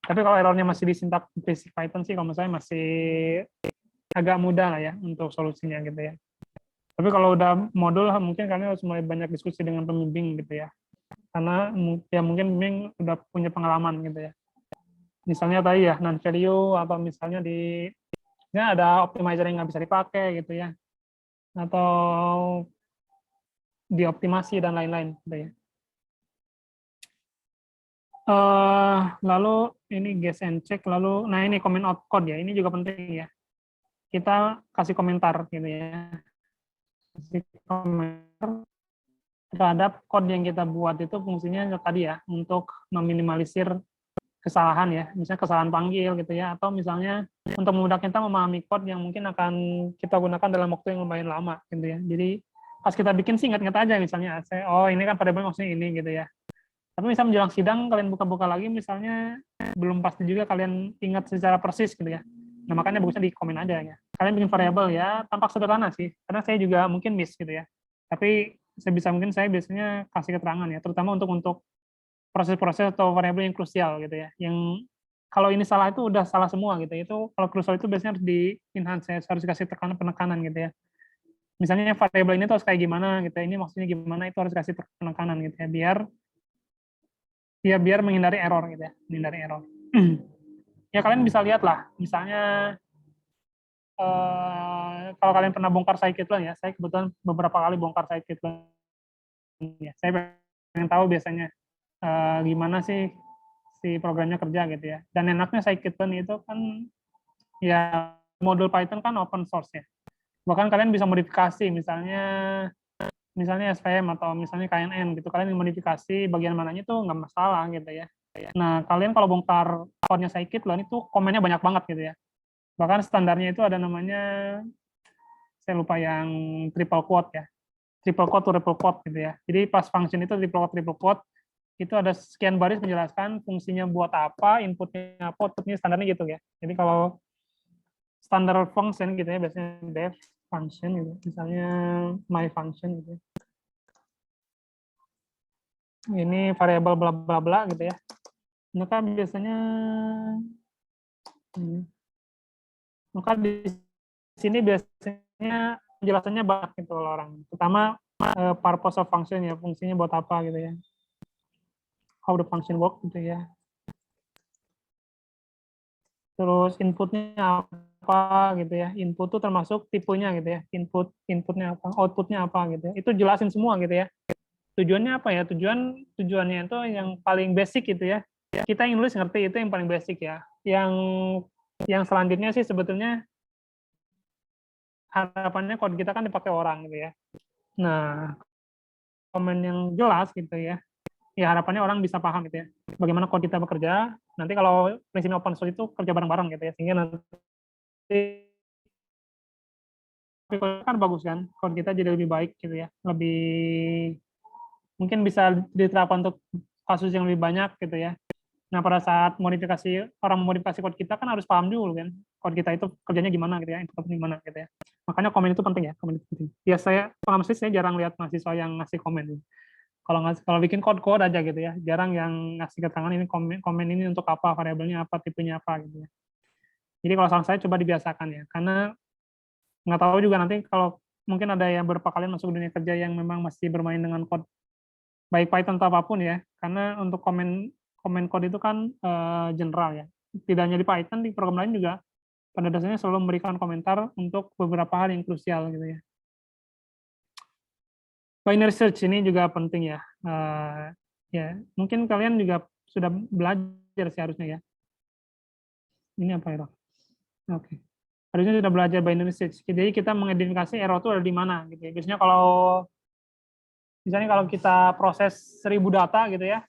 Tapi kalau errornya masih di sintak basic Python sih, kalau misalnya masih agak mudah lah ya untuk solusinya gitu ya. Tapi kalau udah modul mungkin kalian harus mulai banyak diskusi dengan pembimbing gitu ya. Karena ya mungkin pembimbing udah punya pengalaman gitu ya. Misalnya tadi ya non value, atau misalnya ada optimizer yang nggak bisa dipakai gitu ya, atau dioptimasi dan lain-lain gitu ya. Lalu ini guess and check, lalu nah ini comment out code ya, ini juga penting ya. Kita kasih komentar gitu ya. Kasih komentar terhadap code yang kita buat, itu fungsinya tadi ya untuk meminimalisir kesalahan ya, misalnya kesalahan panggil gitu ya, atau misalnya untuk memudahkan kita memahami code yang mungkin akan kita gunakan dalam waktu yang lumayan lama gitu ya. Jadi pas kita bikin sih ingat-ingat aja misalnya, oh ini kan variabel maksudnya ini gitu ya. Tapi misalnya menjelang sidang kalian buka-buka lagi misalnya belum pasti juga kalian ingat secara persis gitu ya. Nah makanya bagusnya di komen aja ya. Kalian bikin variabel ya, tampak sederhana sih, karena saya juga mungkin miss gitu ya. Tapi sebisa mungkin saya biasanya kasih keterangan ya, terutama untuk proses-proses atau variabel yang krusial gitu ya. Yang kalau ini salah itu udah salah semua gitu. Itu kalau krusial itu biasanya harus di enhance ya, harus dikasih penekanan gitu ya. Misalnya variabel ini tuh harus kayak gimana gitu ya. Ini maksudnya gimana, itu harus kasih penekanan gitu ya, biar Ya biar menghindari error gitu ya, menghindari error. Ya kalian bisa lihat lah, misalnya kalau kalian pernah bongkar scikit-learn ya, saya kebetulan beberapa kali bongkar scikit-learn ya. Saya pengen tahu biasanya gimana sih si programnya kerja gitu ya. Dan enaknya scikit-learn itu kan ya modul Python kan open source ya. Bahkan kalian bisa modifikasi misalnya SVM atau misalnya KNN gitu. Kalian modifikasi bagian mananya tuh nggak masalah gitu ya. Nah, kalian kalau bongkar code-nya scikit-learn itu komennya banyak banget gitu ya. Bahkan standarnya itu ada namanya, saya lupa yang triple quote ya. Triple quote to triple quote gitu ya. Jadi pas function itu triple quote, itu ada sekian baris menjelaskan fungsinya buat apa, inputnya apa, outputnya, standarnya gitu ya. Jadi kalau standar function gitu ya, biasanya def function gitu. Misalnya my function gitu. Ini variabel bla bla bla gitu ya. Maka biasanya maka di sini biasanya penjelasannya banyak gitu loh orang. Pertama purpose of function ya, fungsinya buat apa gitu ya. How the function work gitu ya. Terus inputnya apa gitu ya. Input itu termasuk tipenya gitu ya. Inputnya apa, outputnya apa gitu ya. Itu jelasin semua gitu ya. Tujuannya apa ya? Tujuannya itu yang paling basic gitu ya. Kita yang nulis ngerti itu yang paling basic ya. Yang selanjutnya sih sebetulnya harapannya kode kita kan dipakai orang gitu ya. Nah, komen yang jelas gitu ya. Ya harapannya orang bisa paham gitu ya. Bagaimana kode kita bekerja. Nanti kalau prinsipnya open source itu kerja bareng-bareng gitu ya. Sehingga nanti kan bagus kan, code kita jadi lebih baik gitu ya, lebih mungkin bisa diterapkan untuk kasus yang lebih banyak gitu ya. Nah pada saat orang memodifikasi code kita kan harus paham dulu kan, code kita itu kerjanya gimana gitu ya, input gimana gitu ya. Makanya komen itu penting ya, komen itu penting. Ya pengalaman saya jarang lihat mahasiswa yang ngasih komen. Kalau bikin code aja gitu ya, jarang yang ngasih keterangan ini komen ini untuk apa, variabelnya apa, tipenya apa gitu ya. Jadi kalau saran saya coba dibiasakan ya, karena nggak tahu juga nanti kalau mungkin ada yang beberapa kalian masuk dunia kerja yang memang masih bermain dengan code baik Python atau apapun ya, karena untuk komen code itu kan general ya, tidak hanya di Python, di program lain juga pada dasarnya selalu memberikan komentar untuk beberapa hal yang krusial gitu ya. Binary search ini juga penting ya. Ya mungkin kalian juga sudah belajar sih harusnya ya. Ini apa ya? Oke. Harusnya sudah belajar binary search. Jadi kita mengidentifikasi error itu ada di mana gitu ya. Biasanya kalau misalnya kalau kita proses 1000 data gitu ya,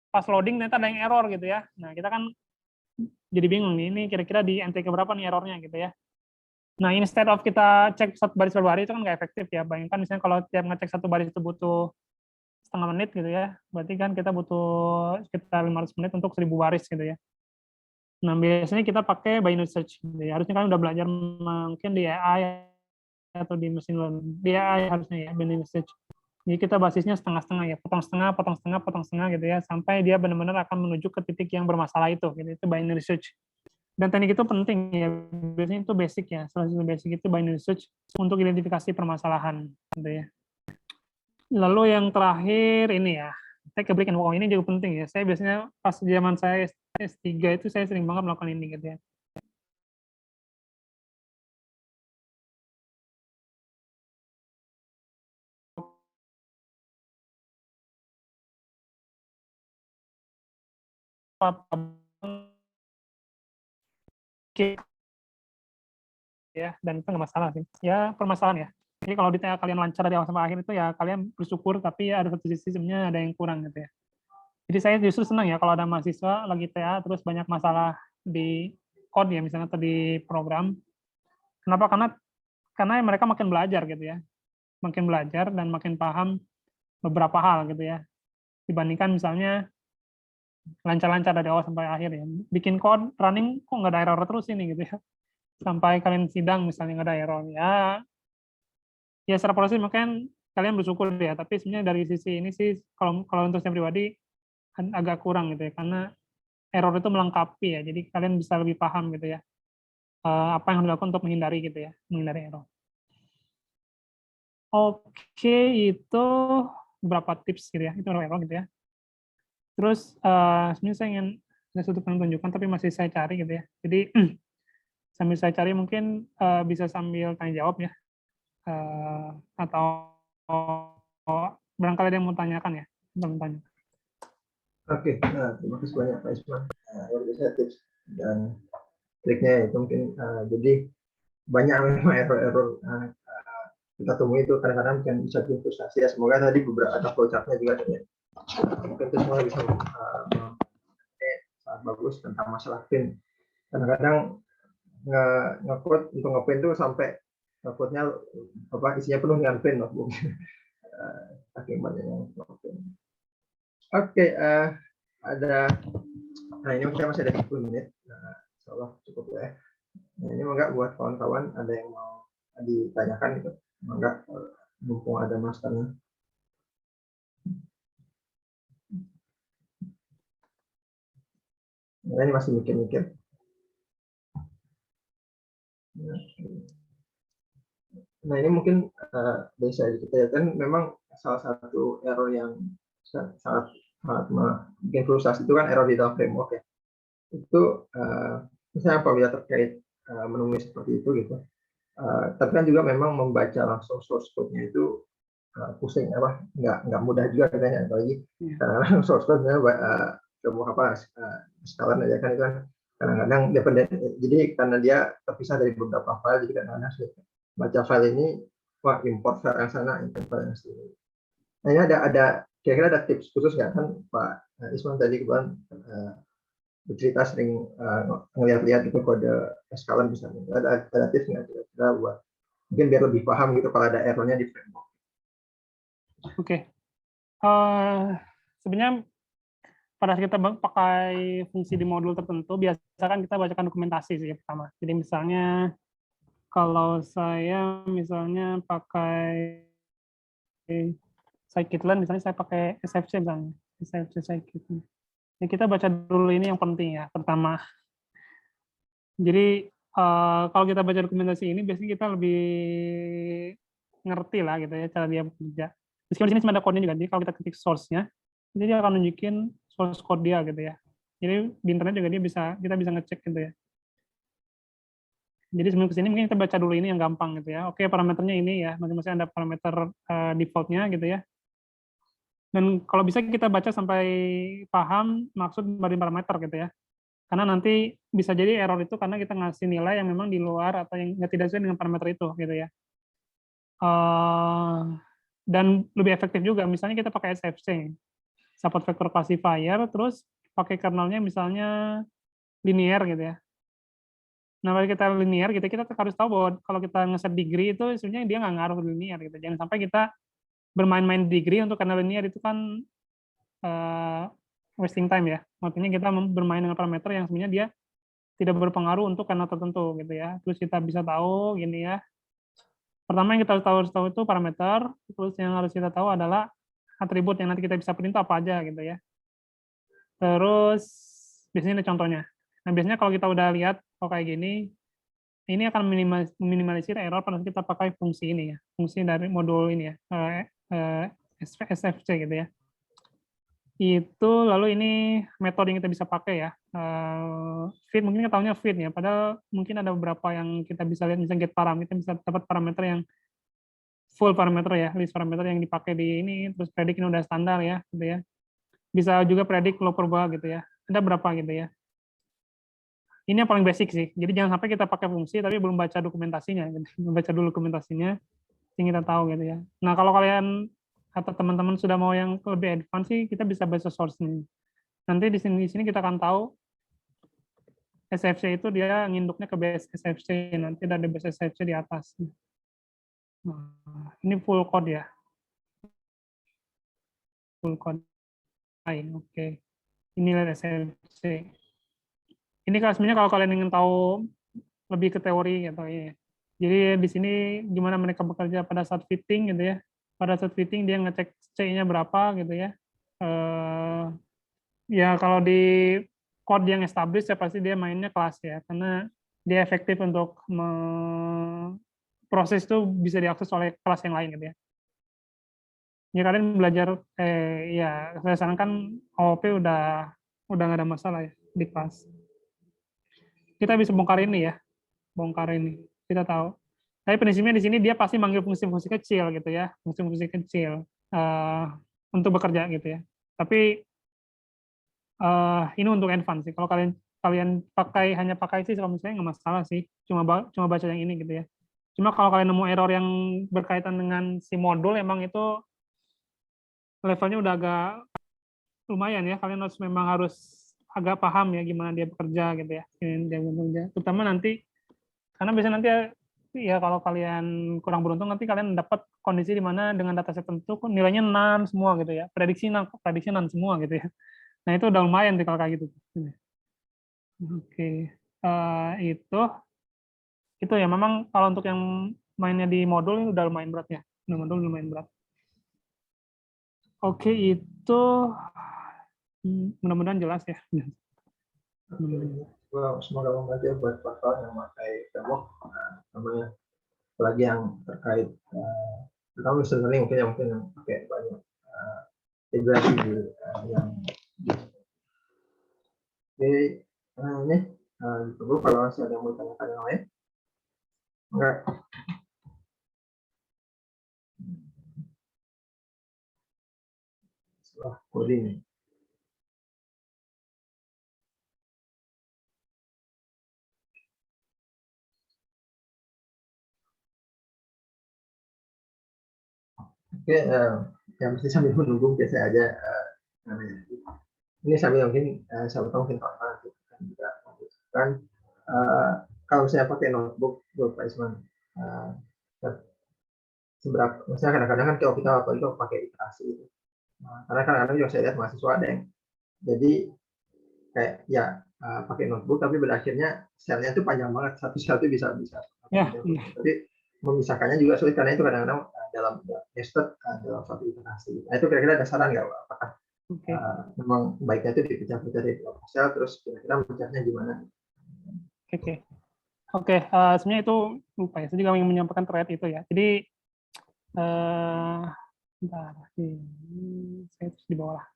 pas loading ternyata ada yang error gitu ya. Nah, kita kan jadi bingung nih, ini kira-kira di NTK berapa nih errornya gitu ya. Nah, instead of kita cek satu baris per baris itu kan nggak efektif ya. Bayangkan misalnya kalau tiap ngecek satu baris itu butuh setengah menit gitu ya, berarti kan kita butuh sekitar 500 menit untuk 1000 baris gitu ya. Nah, biasanya kita pakai binary search. Gitu ya. Harusnya kan udah belajar mungkin di AI atau di machine learning. Di AI harusnya ya, binary search. Jadi kita basisnya setengah-setengah ya, potong setengah, potong setengah, potong setengah gitu ya, sampai dia benar-benar akan menuju ke titik yang bermasalah itu. Gitu. Itu binary search. Dan teknik itu penting ya, biasanya itu basic ya, salah satu basic itu binary search untuk identifikasi permasalahan. Gitu ya. Lalu yang terakhir ini ya, take a break and walk. Ini juga penting ya. Saya biasanya pas zaman saya S3 itu saya sering banget melakukan ini gitu ya. Ya, dan itu nggak masalah sih. Ya permasalahan ya. Jadi kalau di TA kalian lancar dari awal sampai akhir itu ya kalian bersyukur, tapi ya ada satu sisi sebenarnya ada yang kurang gitu ya. Jadi saya justru senang ya kalau ada mahasiswa lagi TA terus banyak masalah di code ya misalnya atau di program. Kenapa? Karena mereka makin belajar gitu ya. Makin belajar dan makin paham beberapa hal gitu ya. Dibandingkan misalnya lancar-lancar dari awal sampai akhir ya. Bikin code running kok nggak ada error terus ini gitu ya. Sampai kalian sidang misalnya nggak ada error ya. Ya secara proses mungkin kalian bersyukur ya. Tapi sebenarnya dari sisi ini sih kalau untuk saya pribadi agak kurang gitu ya. Karena error itu melengkapi ya. Jadi kalian bisa lebih paham gitu ya. Apa yang harus dilakukan untuk menghindari gitu ya. Menghindari error. Oke, itu beberapa tips gitu ya. Itu error gitu ya. Terus sebenarnya saya ingin ada satu penunjukan tapi masih saya cari gitu ya. Jadi sambil saya cari mungkin bisa sambil tanya jawab ya. Atau barangkali ada yang mau tanyakan ya. Tanya. Oke, nah, terima kasih banyak Pak Isman. Luar biasa tips dan triknya itu mungkin jadi banyak memang error-error kita temui itu kadang-kadang kan bisa bikin frustasi ya. Semoga tadi beberapa ada flowchart-nya juga ya. Mungkin itu semua bisa sangat bagus tentang masalah pin. Kadang-kadang nge-code untuk nge-pin itu sampai code-nya apa isinya penuh dengan pin loh. Saking banyaknya nge-pin. Oke, ada nah ini kita masih ada 10 menit. Nah, insyaallah cukup ya. Nah, ini enggak buat kawan-kawan ada yang mau ditanyakan gitu. Enggak mumpung ada masternya. Nah, ini masih mikir-mikir. Nah, ini mungkin bisa kita ya kan memang salah satu error yang sangat bikin frustasi itu kan error di dalam framework ya. Itu misalnya apabila terkait menemui seperti itu gitu. Tapi kan juga memang membaca langsung source code-nya itu pusing apa nggak mudah juga katanya apalagi karena source code-nya framework apa sekalian aja kan itu kan kadang-kadang dependen jadi karena dia terpisah dari beberapa file jadi kadang-kadang baca file ini wah import file yang sana import file yang sini. Nah ini ada kira-kira ada tips khusus nggak kan Pak Isman tadi kebetulan bercerita sering ngelihat-lihat itu kode eskalan bisa ada tips nggak kira-kira buat mungkin biar lebih paham gitu kalau ada errornya di framework. Oke. Sebenarnya pada saat kita pakai fungsi di modul tertentu, biasakan kita bacakan dokumentasi sih pertama. Jadi misalnya kalau saya misalnya pakai scikit-learn, misalnya saya pakai SFC misalnya, SFC scikit-learn. Ya kita baca dulu ini yang penting ya, pertama. Jadi kalau kita baca dokumentasi ini, biasanya kita lebih ngerti lah gitu ya cara dia bekerja. Meskipun di sini cuma ada code-nya juga, jadi kalau kita ketik source-nya, jadi dia akan nunjukin source code dia gitu ya. Jadi di internet juga kita bisa ngecek gitu ya. Jadi sebelum kesini mungkin kita baca dulu ini yang gampang gitu ya. Oke, parameternya ini ya, masing-masing ada parameter default-nya gitu ya. Dan kalau bisa kita baca sampai paham maksud dari parameter gitu ya. Karena nanti bisa jadi error itu karena kita ngasih nilai yang memang di luar atau yang tidak sesuai dengan parameter itu gitu ya. Dan lebih efektif juga, misalnya kita pakai SFC, support vector classifier, terus pakai kernelnya misalnya linear gitu ya. Nah, kalau kita linear gitu, kita harus tahu bahwa kalau kita ngeset degree itu sebenarnya dia nggak ngaruh ke linear gitu. Jangan sampai kita bermain-main degree untuk karena linear itu kan wasting time ya. Maksudnya kita bermain dengan parameter yang sebenarnya dia tidak berpengaruh untuk kernel tertentu gitu ya. Terus kita bisa tahu gini ya. Pertama yang kita harus tahu itu parameter, terus yang harus kita tahu adalah atribut yang nanti kita bisa perintah apa aja gitu ya. Terus biasanya ada contohnya. Nah, biasanya kalau kita udah lihat kalau kayak gini, ini akan meminimalisir error pada saat kita pakai fungsi ini ya, fungsi dari modul ini ya, SFC gitu ya. Itu lalu ini metode yang kita bisa pakai ya. Fit mungkin kita tahunya fit ya, padahal mungkin ada beberapa yang kita bisa lihat, misalnya get param, kita bisa dapat parameter yang full parameter ya, list parameter yang dipakai di ini, terus predik ini udah standar ya, gitu ya. Bisa juga predik low probable gitu ya. Ada berapa gitu ya. Ini yang paling basic sih. Jadi jangan sampai kita pakai fungsi tapi belum baca dokumentasinya. Gitu. Membaca dulu dokumentasinya, yang kita tahu gitu ya. Nah kalau kalian atau teman-teman sudah mau yang lebih advance sih, kita bisa baca source-nya. Nanti di sini kita akan tahu SFC itu dia nginduknya ke base SFC, nanti ada base SFC di atas. Nah, ini full code ya. Full code. Oke. Ini SFC. Ini sebenarnya kalau kalian ingin tahu lebih ke teori gitu ya. Jadi di sini gimana mereka bekerja pada saat fitting gitu ya. Pada saat fitting dia ngecek C-nya berapa gitu ya. Ya kalau di code yang established ya pasti dia mainnya kelas ya, karena dia efektif untuk proses itu bisa diakses oleh kelas yang lain gitu ya. Ya kalian belajar, ya saya sarankan OOP udah nggak ada masalah ya di kelas. Kita bisa bongkar ini ya, bongkar ini. Kita tahu. Tapi prinsipnya di sini dia pasti manggil fungsi-fungsi kecil gitu ya, fungsi-fungsi kecil untuk bekerja gitu ya. Tapi ini untuk advance sih. Kalau kalian hanya pakai sih, kalau misalnya nggak masalah sih. Cuma baca yang ini gitu ya. Cuma kalau kalian nemu error yang berkaitan dengan si modul, emang itu levelnya udah agak lumayan ya. Kalian memang harus agak paham ya gimana dia bekerja gitu ya. Dia bekerja. Terutama nanti, karena biasanya nanti ya kalau kalian kurang beruntung nanti kalian dapat kondisi di mana dengan dataset tertentu nilainya none semua gitu ya. Prediksi none semua gitu ya. Nah itu udah lumayan sih kalau kayak gitu. Oke, itu ya memang kalau untuk yang mainnya di modul ini udah lumayan berat ya. Modul lumayan berat. Oke, itu mudah-mudahan jelas ya. Semoga membantu ya buat kawan yang memakai framework, namanya apalagi yang terkait kamu sebenarnya mungkin yang pakai banyak integrasi yang ini ditunggu kalau masih ada yang mau ditanyakan yang lain. Enggak. Setelah coding. Oke, yang mesti sambil menunggu biasa aja. Ini sambil mungkin saya mungkin kawan-kawan kan juga membutuhkan kalau saya pakai notebook placement seberapa, misalnya kadang-kadang kan kalau kita apalagi kalau pakai iterasi itu, karena kadang-kadang juga saya lihat mahasiswa ada yang jadi kayak ya pakai notebook tapi berakhirnya selnya itu panjang banget, satu sel itu bisa Ya. Tapi memisahkannya juga sulit karena itu kadang-kadang dalam nested dalam satu iterasi. Nah itu kira-kira ada saran nggak, apakah memang baiknya itu dipecah-pecah dari beberapa sel, terus kira-kira pecahnya gimana? Oke, sebenarnya itu lupa ya. Saya juga ingin menyampaikan thread itu ya. Jadi bentar, saya terus di bawah lah.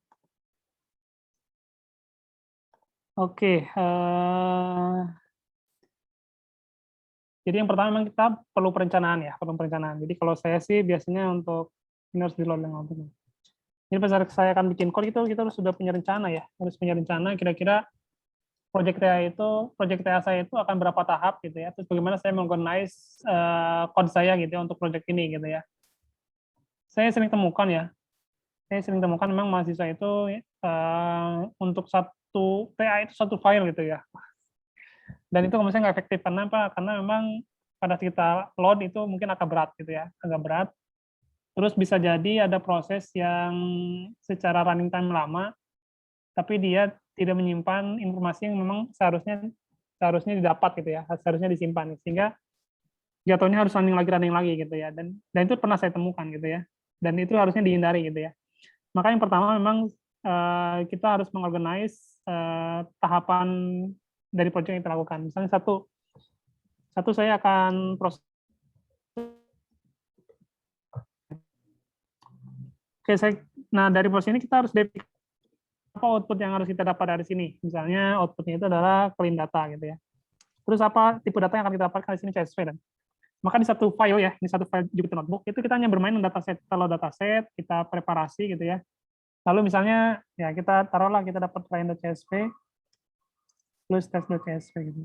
Oke, jadi yang pertama memang kita perlu perencanaan ya, perlu perencanaan. Jadi kalau saya sih biasanya untuk ini harus di load yang auto. Jadi pada saat saya akan bikin code itu kita harus sudah punya rencana ya, harus punya rencana kira-kira project TA saya itu akan berapa tahap gitu ya. Terus bagaimana saya mengorganize code saya gitu ya untuk project ini gitu ya. Saya sering temukan memang mahasiswa itu untuk satu TA itu satu file gitu ya. Dan itu misalnya nggak efektif. Karena apa? Karena memang pada kita load itu mungkin agak berat gitu ya, agak berat. Terus bisa jadi ada proses yang secara running time lama, tapi dia tidak menyimpan informasi yang memang seharusnya didapat gitu ya, seharusnya disimpan. Sehingga jatuhnya harus running lagi gitu ya. Dan itu pernah saya temukan gitu ya. Dan itu harusnya dihindari gitu ya. Maka yang pertama memang kita harus mengorganize tahapan dari proyek yang kita lakukan. Misalnya satu saya akan proses. Oke, nah dari proses ini kita harus definisi apa output yang harus kita dapat dari sini. Misalnya outputnya itu adalah clean data gitu ya. Terus apa tipe data yang akan kita dapatkan di sini CSV dan maka di satu file ya, di satu file Jupyter Notebook itu kita hanya bermain dengan dataset. Kalau dataset kita preparasi gitu ya. Lalu misalnya ya kita taruhlah kita dapat line.csv plus test.csv gitu.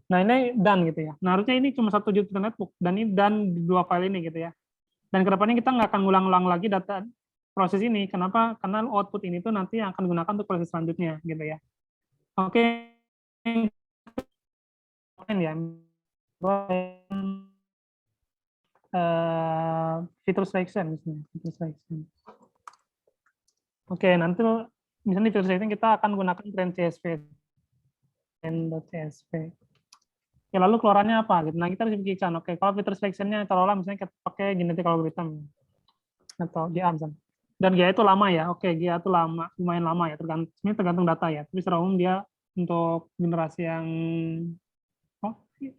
Nah ini done gitu ya. Nah harusnya ini cuma satu Jupyter Notebook dan ini done di dua file ini gitu ya. Dan kedepannya kita nggak akan ngulang-ulang lagi data proses ini. Kenapa? Karena output ini tuh nanti akan digunakan untuk proses selanjutnya gitu ya. Oke. Ya. Feature selection misalnya. Feature selection. Oke, nanti misalnya di feature selection kita akan gunakan trend.csv. Trend.csv. Ya, lalu keluarannya apa gitu. Nah, kita harus bikin. Oke, kalau feature selection-nya taruhlah misalnya kita pakai genetic algorithm atau GA misalnya. Dan GA itu lama ya. Oke, GA itu lama, lumayan lama ya, tergantung data ya. Tapi secara umum dia untuk generasi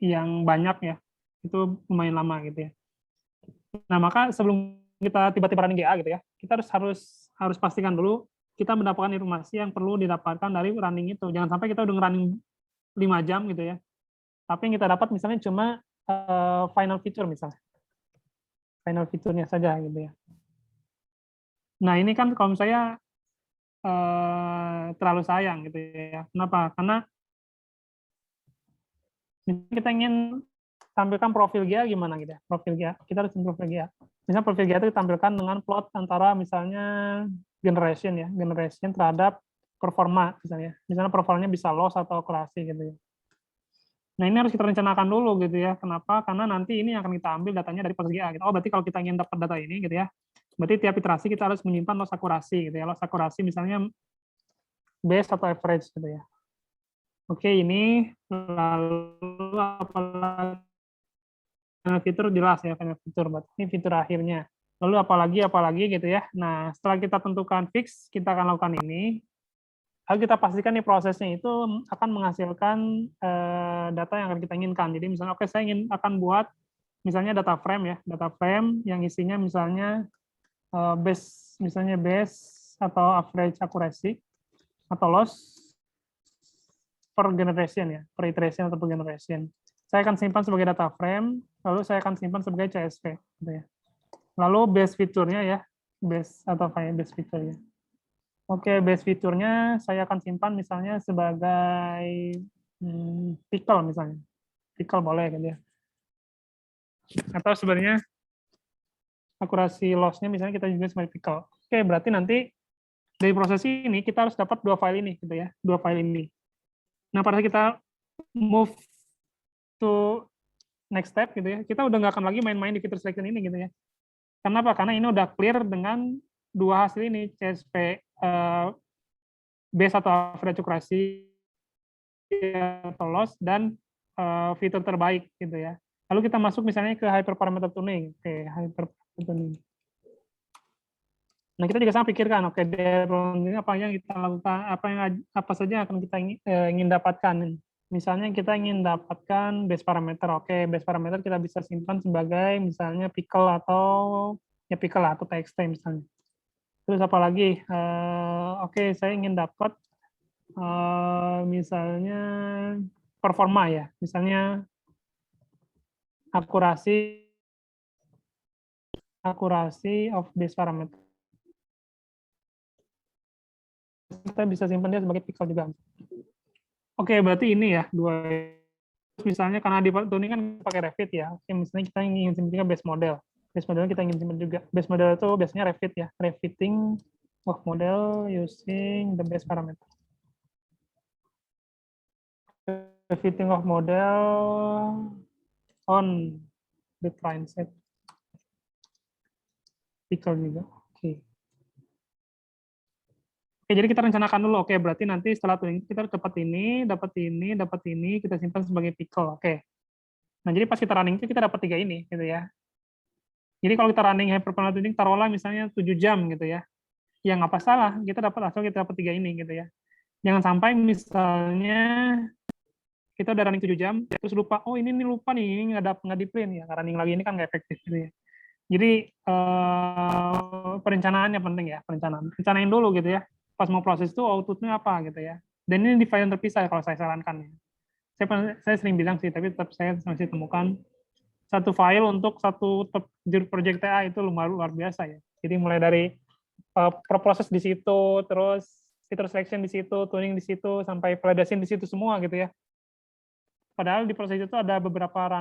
yang banyak ya, itu lumayan lama gitu ya. Nah, maka sebelum kita tiba-tiba running GA gitu ya, kita harus pastikan dulu kita mendapatkan informasi yang perlu didapatkan dari running itu. Jangan sampai kita udah running 5 jam gitu ya. Tapi yang kita dapat misalnya cuma final feature misalnya. Final feature-nya saja gitu ya. Nah, ini kan kalau saya terlalu sayang gitu ya. Kenapa? Karena kita ingin tampilkan profil GA gimana gitu ya. Profil GA. Kita harus profil GA. Misalnya profil GA itu ditampilkan dengan plot antara misalnya generation ya, generation terhadap performa misalnya. Misalnya performanya bisa loss atau akurasi gitu ya. Nah, ini harus kita rencanakan dulu gitu ya. Kenapa? Karena nanti ini akan kita ambil datanya dari proses GA gitu. Oh, berarti kalau kita ingin dapat data ini gitu ya. Berarti tiap iterasi kita harus menyimpan loss akurasi gitu ya. Loss akurasi misalnya base atau average gitu ya. Oke, ini lalu apalagi final fitur jelas ya, final fitur. Berarti ini fitur akhirnya. Lalu apalagi gitu ya. Nah, setelah kita tentukan fix, kita akan lakukan ini. Lalu kita pastikan nih prosesnya itu akan menghasilkan data yang akan kita inginkan. Jadi misalnya, oke, saya akan buat misalnya data frame ya, data frame yang isinya misalnya base atau average accuracy atau loss per generation ya, per iteration atau per generation. Saya akan simpan sebagai data frame, lalu saya akan simpan sebagai CSV. Gitu ya. Lalu base fiturnya ya, base atau base fiturnya. Oke, base fiturnya saya akan simpan misalnya sebagai pickle misalnya. Pickle boleh gitu ya. Atau sebenarnya akurasi loss-nya misalnya kita juga sebagai pickle. Oke, berarti nanti dari proses ini kita harus dapat 2 file ini gitu ya, 2 file ini. Nah, pada saat kita move to next step gitu ya, kita udah nggak akan lagi main-main di fitur selection ini gitu ya. Kenapa? Karena ini udah clear dengan 2 hasil ini, CSV base atau average accuracy atau loss dan fitur terbaik gitu ya. Lalu kita masuk misalnya ke hyperparameter tuning. Oke, hyperparameter tuning. Nah, kita juga sama pikirkan, oke, ini apa yang kita lakukan, apa saja yang akan kita ingin dapatkan. Misalnya kita ingin dapatkan base parameter. Oke, base parameter kita bisa simpan sebagai misalnya pickle atau txt misalnya. Terus apa lagi? Oke, saya ingin dapat misalnya performa ya, misalnya akurasi of base parameter. Kita bisa simpan dia sebagai pickle juga. Oke, berarti ini ya dua. Misalnya karena di tuning kan pakai Revit ya. Oke, misalnya kita ingin simpan base model. Base model kita ingin simpan juga. Base model itu biasanya Revit ya. Refitting of model using the base parameter. Refitting of model on the client set. Pickle juga. Oke. Oke, jadi kita rencanakan dulu. Oke, berarti nanti setelah tuning kita dapat ini, kita simpan sebagai pickle. Oke. Nah, jadi pas kita running itu kita dapat 3 ini, gitu ya. Jadi kalau kita running hyperparameter tuning, taruhlah misalnya 7 jam, gitu ya. Ya nggak apa salah, kita dapat asal kita dapat 3 ini, gitu ya. Jangan sampai misalnya kita udah running 7 jam, terus lupa, oh ini lupa nih, ini nggak di print ya. Running lagi ini kan nggak efektif, gitu ya. Jadi perencanaannya penting ya, rencanain dulu gitu ya. Pas mau proses itu output-nya apa gitu ya. Dan ini di file yang terpisah kalau saya sarankan. Saya sering bilang sih, tapi tetap saya masih temukan satu file untuk satu project TA itu luar biasa ya. Jadi mulai dari proses di situ, terus feature selection di situ, tuning di situ, sampai validation di situ semua gitu ya. Padahal di proses itu ada beberapa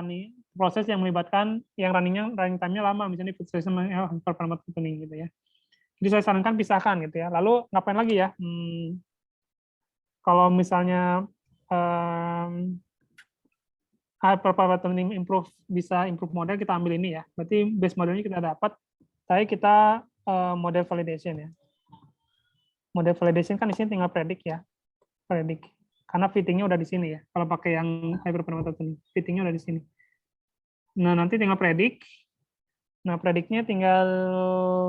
proses yang melibatkan yang running time-nya lama, misalnya feature selection performance tuning gitu ya. Jadi saya sarankan pisahkan gitu ya. Lalu ngapain lagi ya? Kalau misalnya performance tuning bisa improve model, kita ambil ini ya. Berarti base modelnya kita dapat, tapi kita model validation ya. Model validation kan di sini tinggal predict ya. Predict. Karena fittingnya udah di sini ya. Kalau pakai yang hyperparameter tuning, fittingnya udah di sini. Nah, nanti tinggal predict. Nah, prediknya tinggal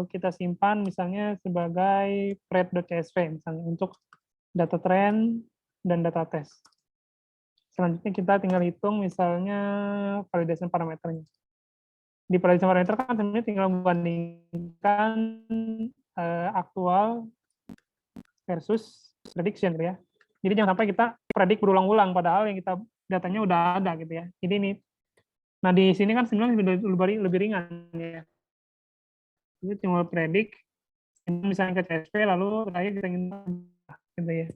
kita simpan misalnya sebagai pred.csv misalnya untuk data trend dan data test. Selanjutnya kita tinggal hitung misalnya validation parameternya. di prediction parameter kan sebenarnya tinggal membandingkan aktual versus prediction gitu ya. Jadi jangan sampai kita predik berulang-ulang padahal yang kita datanya udah ada gitu ya. Jadi ini, nah di sini kan sebenarnya lebih ringan ya. Jadi tinggal predik, misalnya ke CSV lalu terakhir kita ingin gitu ya.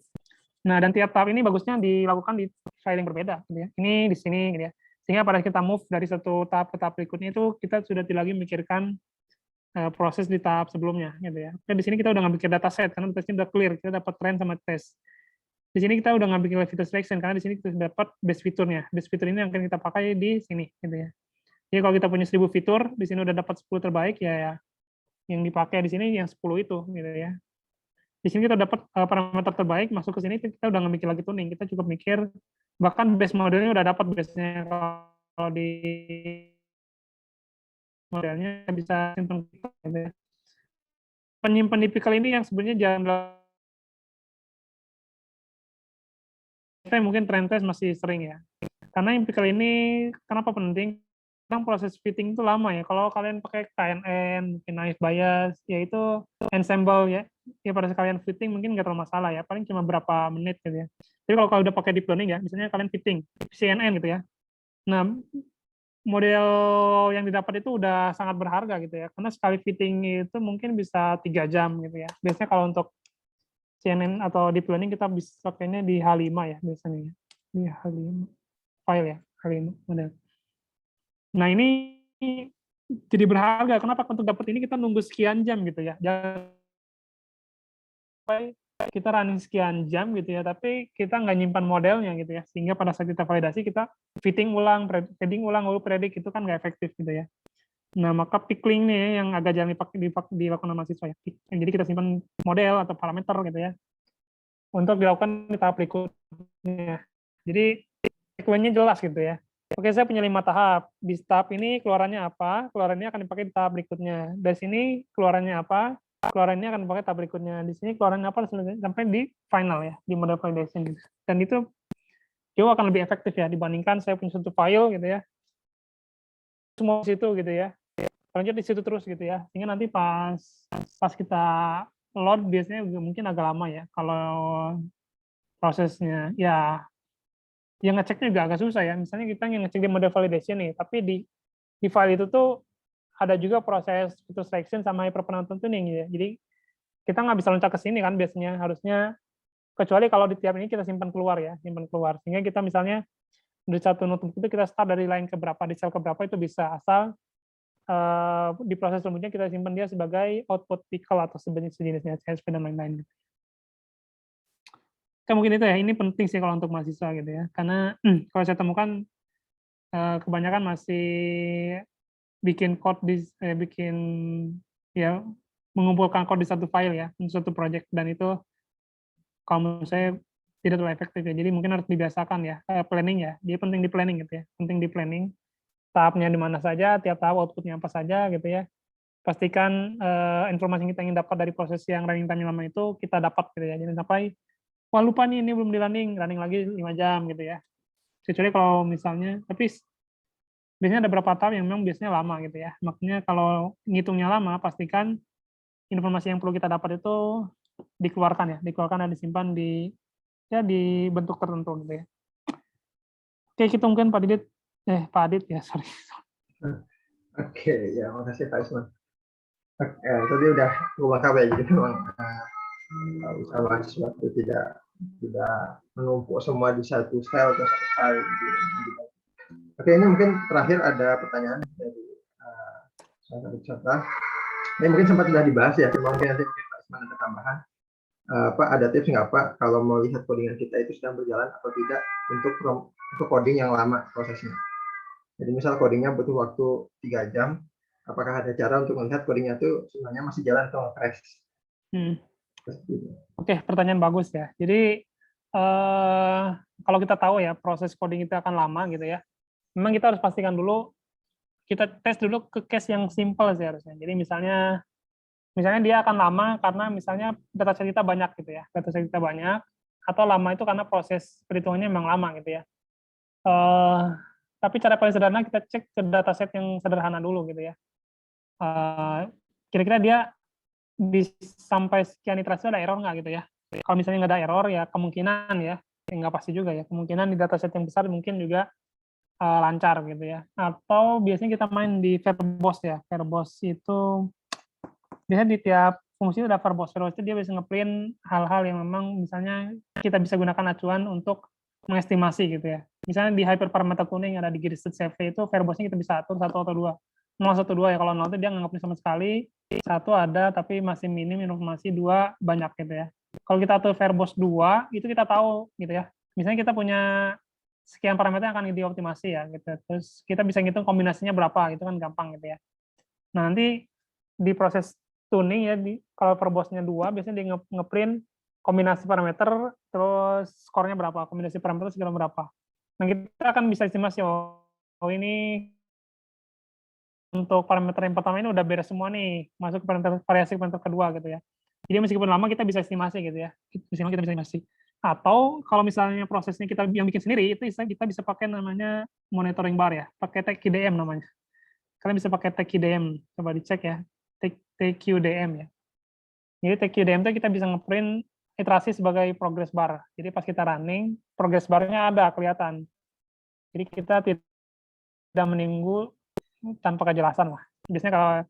Nah dan tiap tahap ini bagusnya dilakukan di file yang berbeda gitu ya. Ini di sini gitu ya. Sehingga pada kita move dari satu tahap ke tahap berikutnya itu kita sudah tidak lagi memikirkan proses di tahap sebelumnya gitu ya. Dan di sini kita udah nggak bikin dataset karena datasnya udah clear, kita dapat trend sama test. Di sini kita udah nggak bikin feature selection karena di sini kita dapat base fiturnya. Base fitur ini yang akan kita pakai di sini gitu ya. Jadi kalau kita punya 1000 fitur, di sini udah dapat 10 terbaik ya yang dipakai di sini yang 10 itu gitu ya. Di sini kita dapat parameter terbaik, masuk ke sini kita udah nggak mikir lagi tuning, kita cukup mikir bahkan base modelnya udah dapat base-nya. Kalau di modelnya bisa simpan gitu ya. Penyimpan di pickle ini yang sebenarnya jangan mungkin trend test masih sering ya. Karena yang pickle ini kenapa penting? Karena proses fitting itu lama ya. Kalau kalian pakai KNN, mungkin naive bias, yaitu ensemble ya. Ya pada sekalian fitting mungkin nggak terlalu masalah ya. Paling cuma berapa menit gitu ya. Tapi kalau kalian udah pakai deep learning ya, misalnya kalian fitting CNN gitu ya. Nah, model yang didapat itu udah sangat berharga gitu ya. Karena sekali fitting itu mungkin bisa 3 jam gitu ya. Biasanya kalau untuk CNN atau deep learning kita bisa pakainya di H5 ya biasanya. Di H5 file ya, H5 model. Nah, ini jadi berharga. Kenapa? Untuk dapat ini kita nunggu sekian jam gitu ya. Jangan sampai kita running sekian jam gitu ya, tapi kita nggak nyimpan modelnya gitu ya. Sehingga pada saat kita validasi, kita fitting ulang, fitting ulang, lalu predik, itu kan nggak efektif gitu ya. Nah, maka pickling nih yang agak jarang dilakukan mahasiswa ya. Jadi kita simpan model atau parameter gitu ya, untuk dilakukan di tahap berikutnya. Jadi sequence-nya jelas gitu ya. Oke, saya punya 5 tahap. Di tahap ini keluarannya apa? Keluarannya akan dipakai di tahap berikutnya. Dari sini keluarannya apa? Keluarannya akan dipakai tahap berikutnya. Di sini keluarannya apa? Sampai di final ya, di model validation. Dan itu jauh akan lebih efektif ya dibandingkan saya punya satu file gitu ya. Semua situ gitu ya. Lanjut di situ terus gitu ya. Sehingga nanti pas kita load biasanya mungkin agak lama ya. Kalau prosesnya ya yang ngeceknya juga agak susah ya. Misalnya kita yang ngecek di model validation nih, tapi di file itu tuh ada juga proses feature selection sama hyperpenonton tuning gitu ya. Jadi kita nggak bisa loncat ke sini kan biasanya, harusnya kecuali kalau di tiap ini kita simpan keluar ya, simpan keluar. Sehingga kita misalnya di satu notebook itu kita start dari line keberapa, di sel keberapa itu bisa, asal di proses selanjutnya kita simpan dia sebagai output pickle atau sejenisnya CSV dan lain-lain. Kan mungkin itu ya, ini penting sih kalau untuk mahasiswa gitu ya, karena kalau saya temukan kebanyakan masih bikin code bikin ya mengumpulkan code di satu file ya untuk satu project, dan itu kalau menurut saya tidak terlalu efektif ya. Jadi mungkin harus dibiasakan ya planning ya. Dia penting di planning gitu ya, penting di planning tahapnya di mana saja, tiap tahap outputnya apa saja gitu ya. Pastikan informasi yang kita ingin dapat dari proses yang running time lama itu kita dapat gitu ya. Jangan sampai wah lupa nih ini belum di running lagi 5 jam gitu ya. Kecuali kalau misalnya, tapi biasanya ada beberapa tahap yang memang biasanya lama gitu ya. Makanya kalau ngitungnya lama, pastikan informasi yang perlu kita dapat itu dikeluarkan dan disimpan di bentuk tertentu gitu ya. Oke, kita mungkin Pak Adit ya, sorry. Oke, ya makasih Pak Isman. Tadi udah lengkap ya, jadi memang usaha mahasiswa itu tidak menumpuk semua di satu sel atau satu file. Oke, ini mungkin terakhir ada pertanyaan dari salah satu peserta. Ini mungkin sempat sudah dibahas ya, cuma mungkin nanti Pak Isman ada tambahan. Pak, ada tips nggak Pak kalau mau lihat codingan kita itu sedang berjalan atau tidak untuk coding yang lama prosesnya? Jadi misal codingnya butuh waktu 3 jam, apakah ada cara untuk melihat codingnya itu sebenarnya masih jalan atau crash? Oke, pertanyaan bagus ya. Jadi kalau kita tahu ya proses coding itu akan lama gitu ya, memang kita harus pastikan dulu, kita tes dulu ke case yang simple sih harusnya. Jadi misalnya dia akan lama karena misalnya dataset kita banyak gitu ya, dataset kita banyak, atau lama itu karena proses perhitungannya memang lama gitu ya. Tapi cara paling sederhana kita cek ke dataset yang sederhana dulu gitu ya. Kira-kira dia sampai sekian iterasi ada error nggak gitu ya. Kalau misalnya nggak ada error ya kemungkinan ya, nggak pasti juga ya, kemungkinan di dataset yang besar mungkin juga lancar gitu ya. Atau biasanya kita main di verbose ya. Verbose itu biasanya di tiap fungsi ada verbose. Verbose itu dia bisa ngeprint hal-hal yang memang misalnya kita bisa gunakan acuan untuk mengestimasi gitu ya. Misalnya di hyperparameter kuning ada di grid CV itu verbose-nya kita bisa atur 1 atau 2. 0, 1, 2 ya. Kalau 0 itu dia nggak ngeprint sama sekali, 1 ada tapi masih minim informasi, 2 banyak gitu ya. Kalau kita atur verbose 2, itu kita tahu gitu ya. Misalnya kita punya sekian parameter yang akan dioptimasi ya gitu. Terus kita bisa ngitung kombinasinya berapa, itu kan gampang gitu ya. Nah, nanti di proses tuning ya, kalau verbose-nya 2, biasanya dia ngeprint kombinasi parameter, terus skornya berapa, kombinasi parameter segala berapa. Nah, kita akan bisa estimasi, oh ini untuk parameter yang pertama ini udah beres semua nih, masuk variasi parameter kedua gitu ya. Jadi meskipun lama kita bisa estimasi gitu ya, kita bisa estimasi. Atau kalau misalnya prosesnya kita yang bikin sendiri, itu kita bisa pakai namanya monitoring bar ya, pakai TQDM namanya. Kalian bisa pakai TQDM, coba dicek ya, TQDM ya. Jadi TQDM itu kita bisa ngeprint iterasi sebagai progress bar. Jadi pas kita running, progress bar-nya ada kelihatan. Jadi kita tidak menunggu tanpa kejelasan lah. Biasanya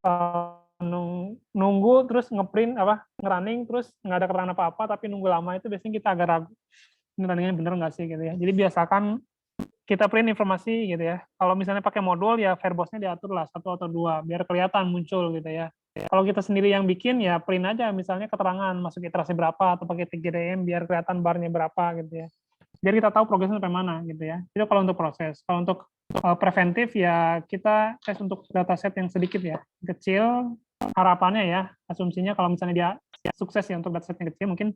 kalau nunggu terus ngeprint ngerunning terus nggak ada keterangan apa-apa tapi nunggu lama itu biasanya kita agak ragu ini runningnya bener nggak sih gitu ya. Jadi biasakan kita print informasi gitu ya. Kalau misalnya pakai modul ya verbose-nya diatur lah 1 atau 2 biar kelihatan muncul gitu ya. Kalau kita sendiri yang bikin ya print aja misalnya keterangan masuk iterasi berapa atau pakai TGDM biar kelihatan barnya berapa gitu ya. Biar kita tahu progresnya sampai mana gitu ya. Itu kalau untuk proses. Kalau untuk preventif ya kita tes untuk dataset yang sedikit ya, kecil. Harapannya ya, asumsinya kalau misalnya dia sukses ya untuk dataset yang kecil, mungkin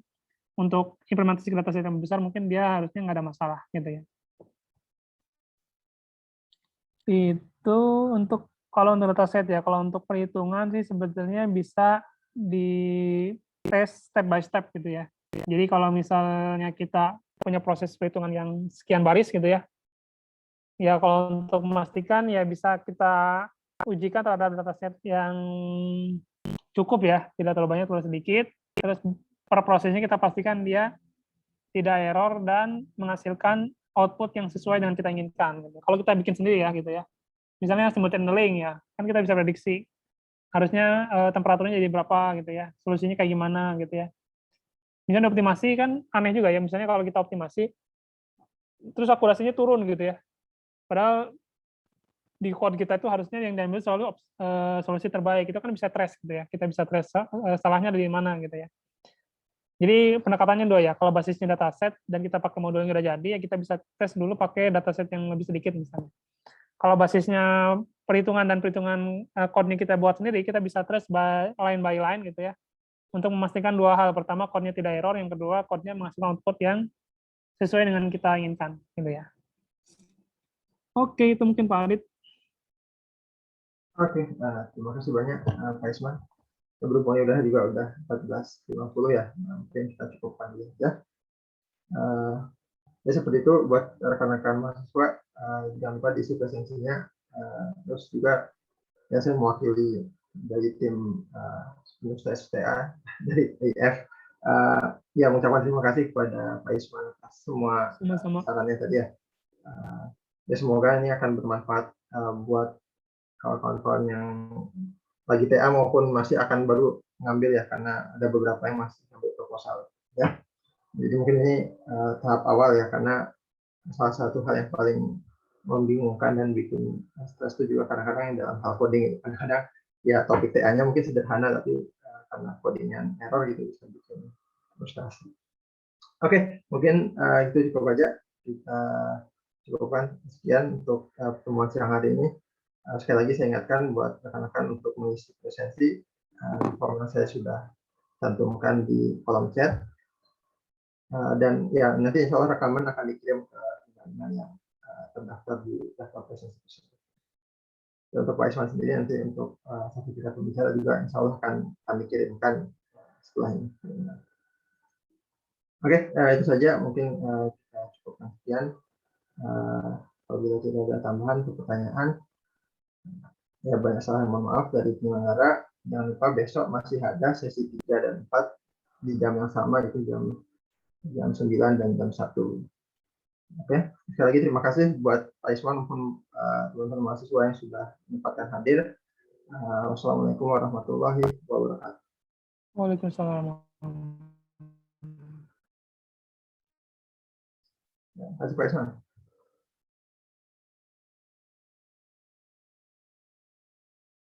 untuk implementasi dataset yang besar mungkin dia harusnya nggak ada masalah gitu ya. Itu untuk kalau untuk dataset ya, kalau untuk perhitungan sih sebetulnya bisa di tes step by step gitu ya. Jadi kalau misalnya kita punya proses perhitungan yang sekian baris gitu ya, ya kalau untuk memastikan ya bisa kita ujikan terhadap dataset yang cukup ya, tidak terlalu banyak, terlalu sedikit. Terus per prosesnya kita pastikan dia tidak error dan menghasilkan output yang sesuai dengan kita inginkan. Gitu. Kalau kita bikin sendiri ya gitu ya. Misalnya smooth handling ya, kan kita bisa prediksi harusnya temperaturnya jadi berapa gitu ya, solusinya kayak gimana gitu ya. Misalnya optimasi kan aneh juga ya, misalnya kalau kita optimasi terus akurasinya turun gitu ya. Padahal di code kita itu harusnya yang diambil selalu solusi terbaik. Itu kan bisa trace gitu ya. Kita bisa trace salahnya dari mana gitu ya. Jadi pendekatannya 2 ya. Kalau basisnya dataset dan kita pakai modul yang udah jadi, ya kita bisa tes dulu pakai dataset yang lebih sedikit misalnya. Kalau basisnya perhitungan dan perhitungan code-nya kita buat sendiri, kita bisa trace line by line gitu ya. Untuk memastikan 2 hal. Pertama, code-nya tidak error. Yang kedua, code-nya menghasilkan output yang sesuai dengan kita inginkan gitu ya. Oke, itu mungkin Pak Adit. Oke, terima kasih banyak Pak Isman. Berhubungnya udah 14.50 ya, mungkin kita cukupkan dulu ya. Ya seperti itu buat rekan-rekan mahasiswa, jangan lupa diisi presensinya. Terus juga ya saya mewakili dari tim Universitas STA dari IF. Ya mengucapkan terima kasih kepada Pak Isman atas semua sarannya tadi ya. Ya semoga ini akan bermanfaat buat kawan-kawan yang lagi TA maupun masih akan baru ngambil ya, karena ada beberapa yang masih ngambil proposal ya. Jadi mungkin ini tahap awal ya, karena salah satu hal yang paling membingungkan dan bikin stres itu juga kadang-kadang yang dalam hal coding. Kadang-kadang ya topik TA-nya mungkin sederhana tapi karena codingnya error gitu bisa bikin frustrasi. Oke, mungkin itu cukup aja, kita cukupkan sekian untuk pertemuan siang hari ini. Sekali lagi saya ingatkan buat rekan-rekan untuk mengisi presensi, formulir saya sudah cantumkan di kolom chat, dan ya nanti insya Allah rekaman akan dikirim ke email yang terdaftar di daftar presensi tersebut. Untuk Pak Isman sendiri nanti untuk sertifikat pembicara juga insya Allah akan kami kirimkan setelah ini. Oke, itu saja mungkin kita cukupkan sekian. Apabila tidak ada tambahan atau pertanyaan, ya banyak salah yang mohon maaf dari penyelenggara. Jangan lupa besok masih ada sesi 3 dan 4 di jam yang sama, itu jam 9 dan jam 1. Oke, sekali lagi terima kasih buat Pak Iswan maupun teman-teman mahasiswa yang sudah menyempatkan hadir. Wassalamualaikum warahmatullahi wabarakatuh. Waalaikumsalam. Terima kasih Pak Iswan.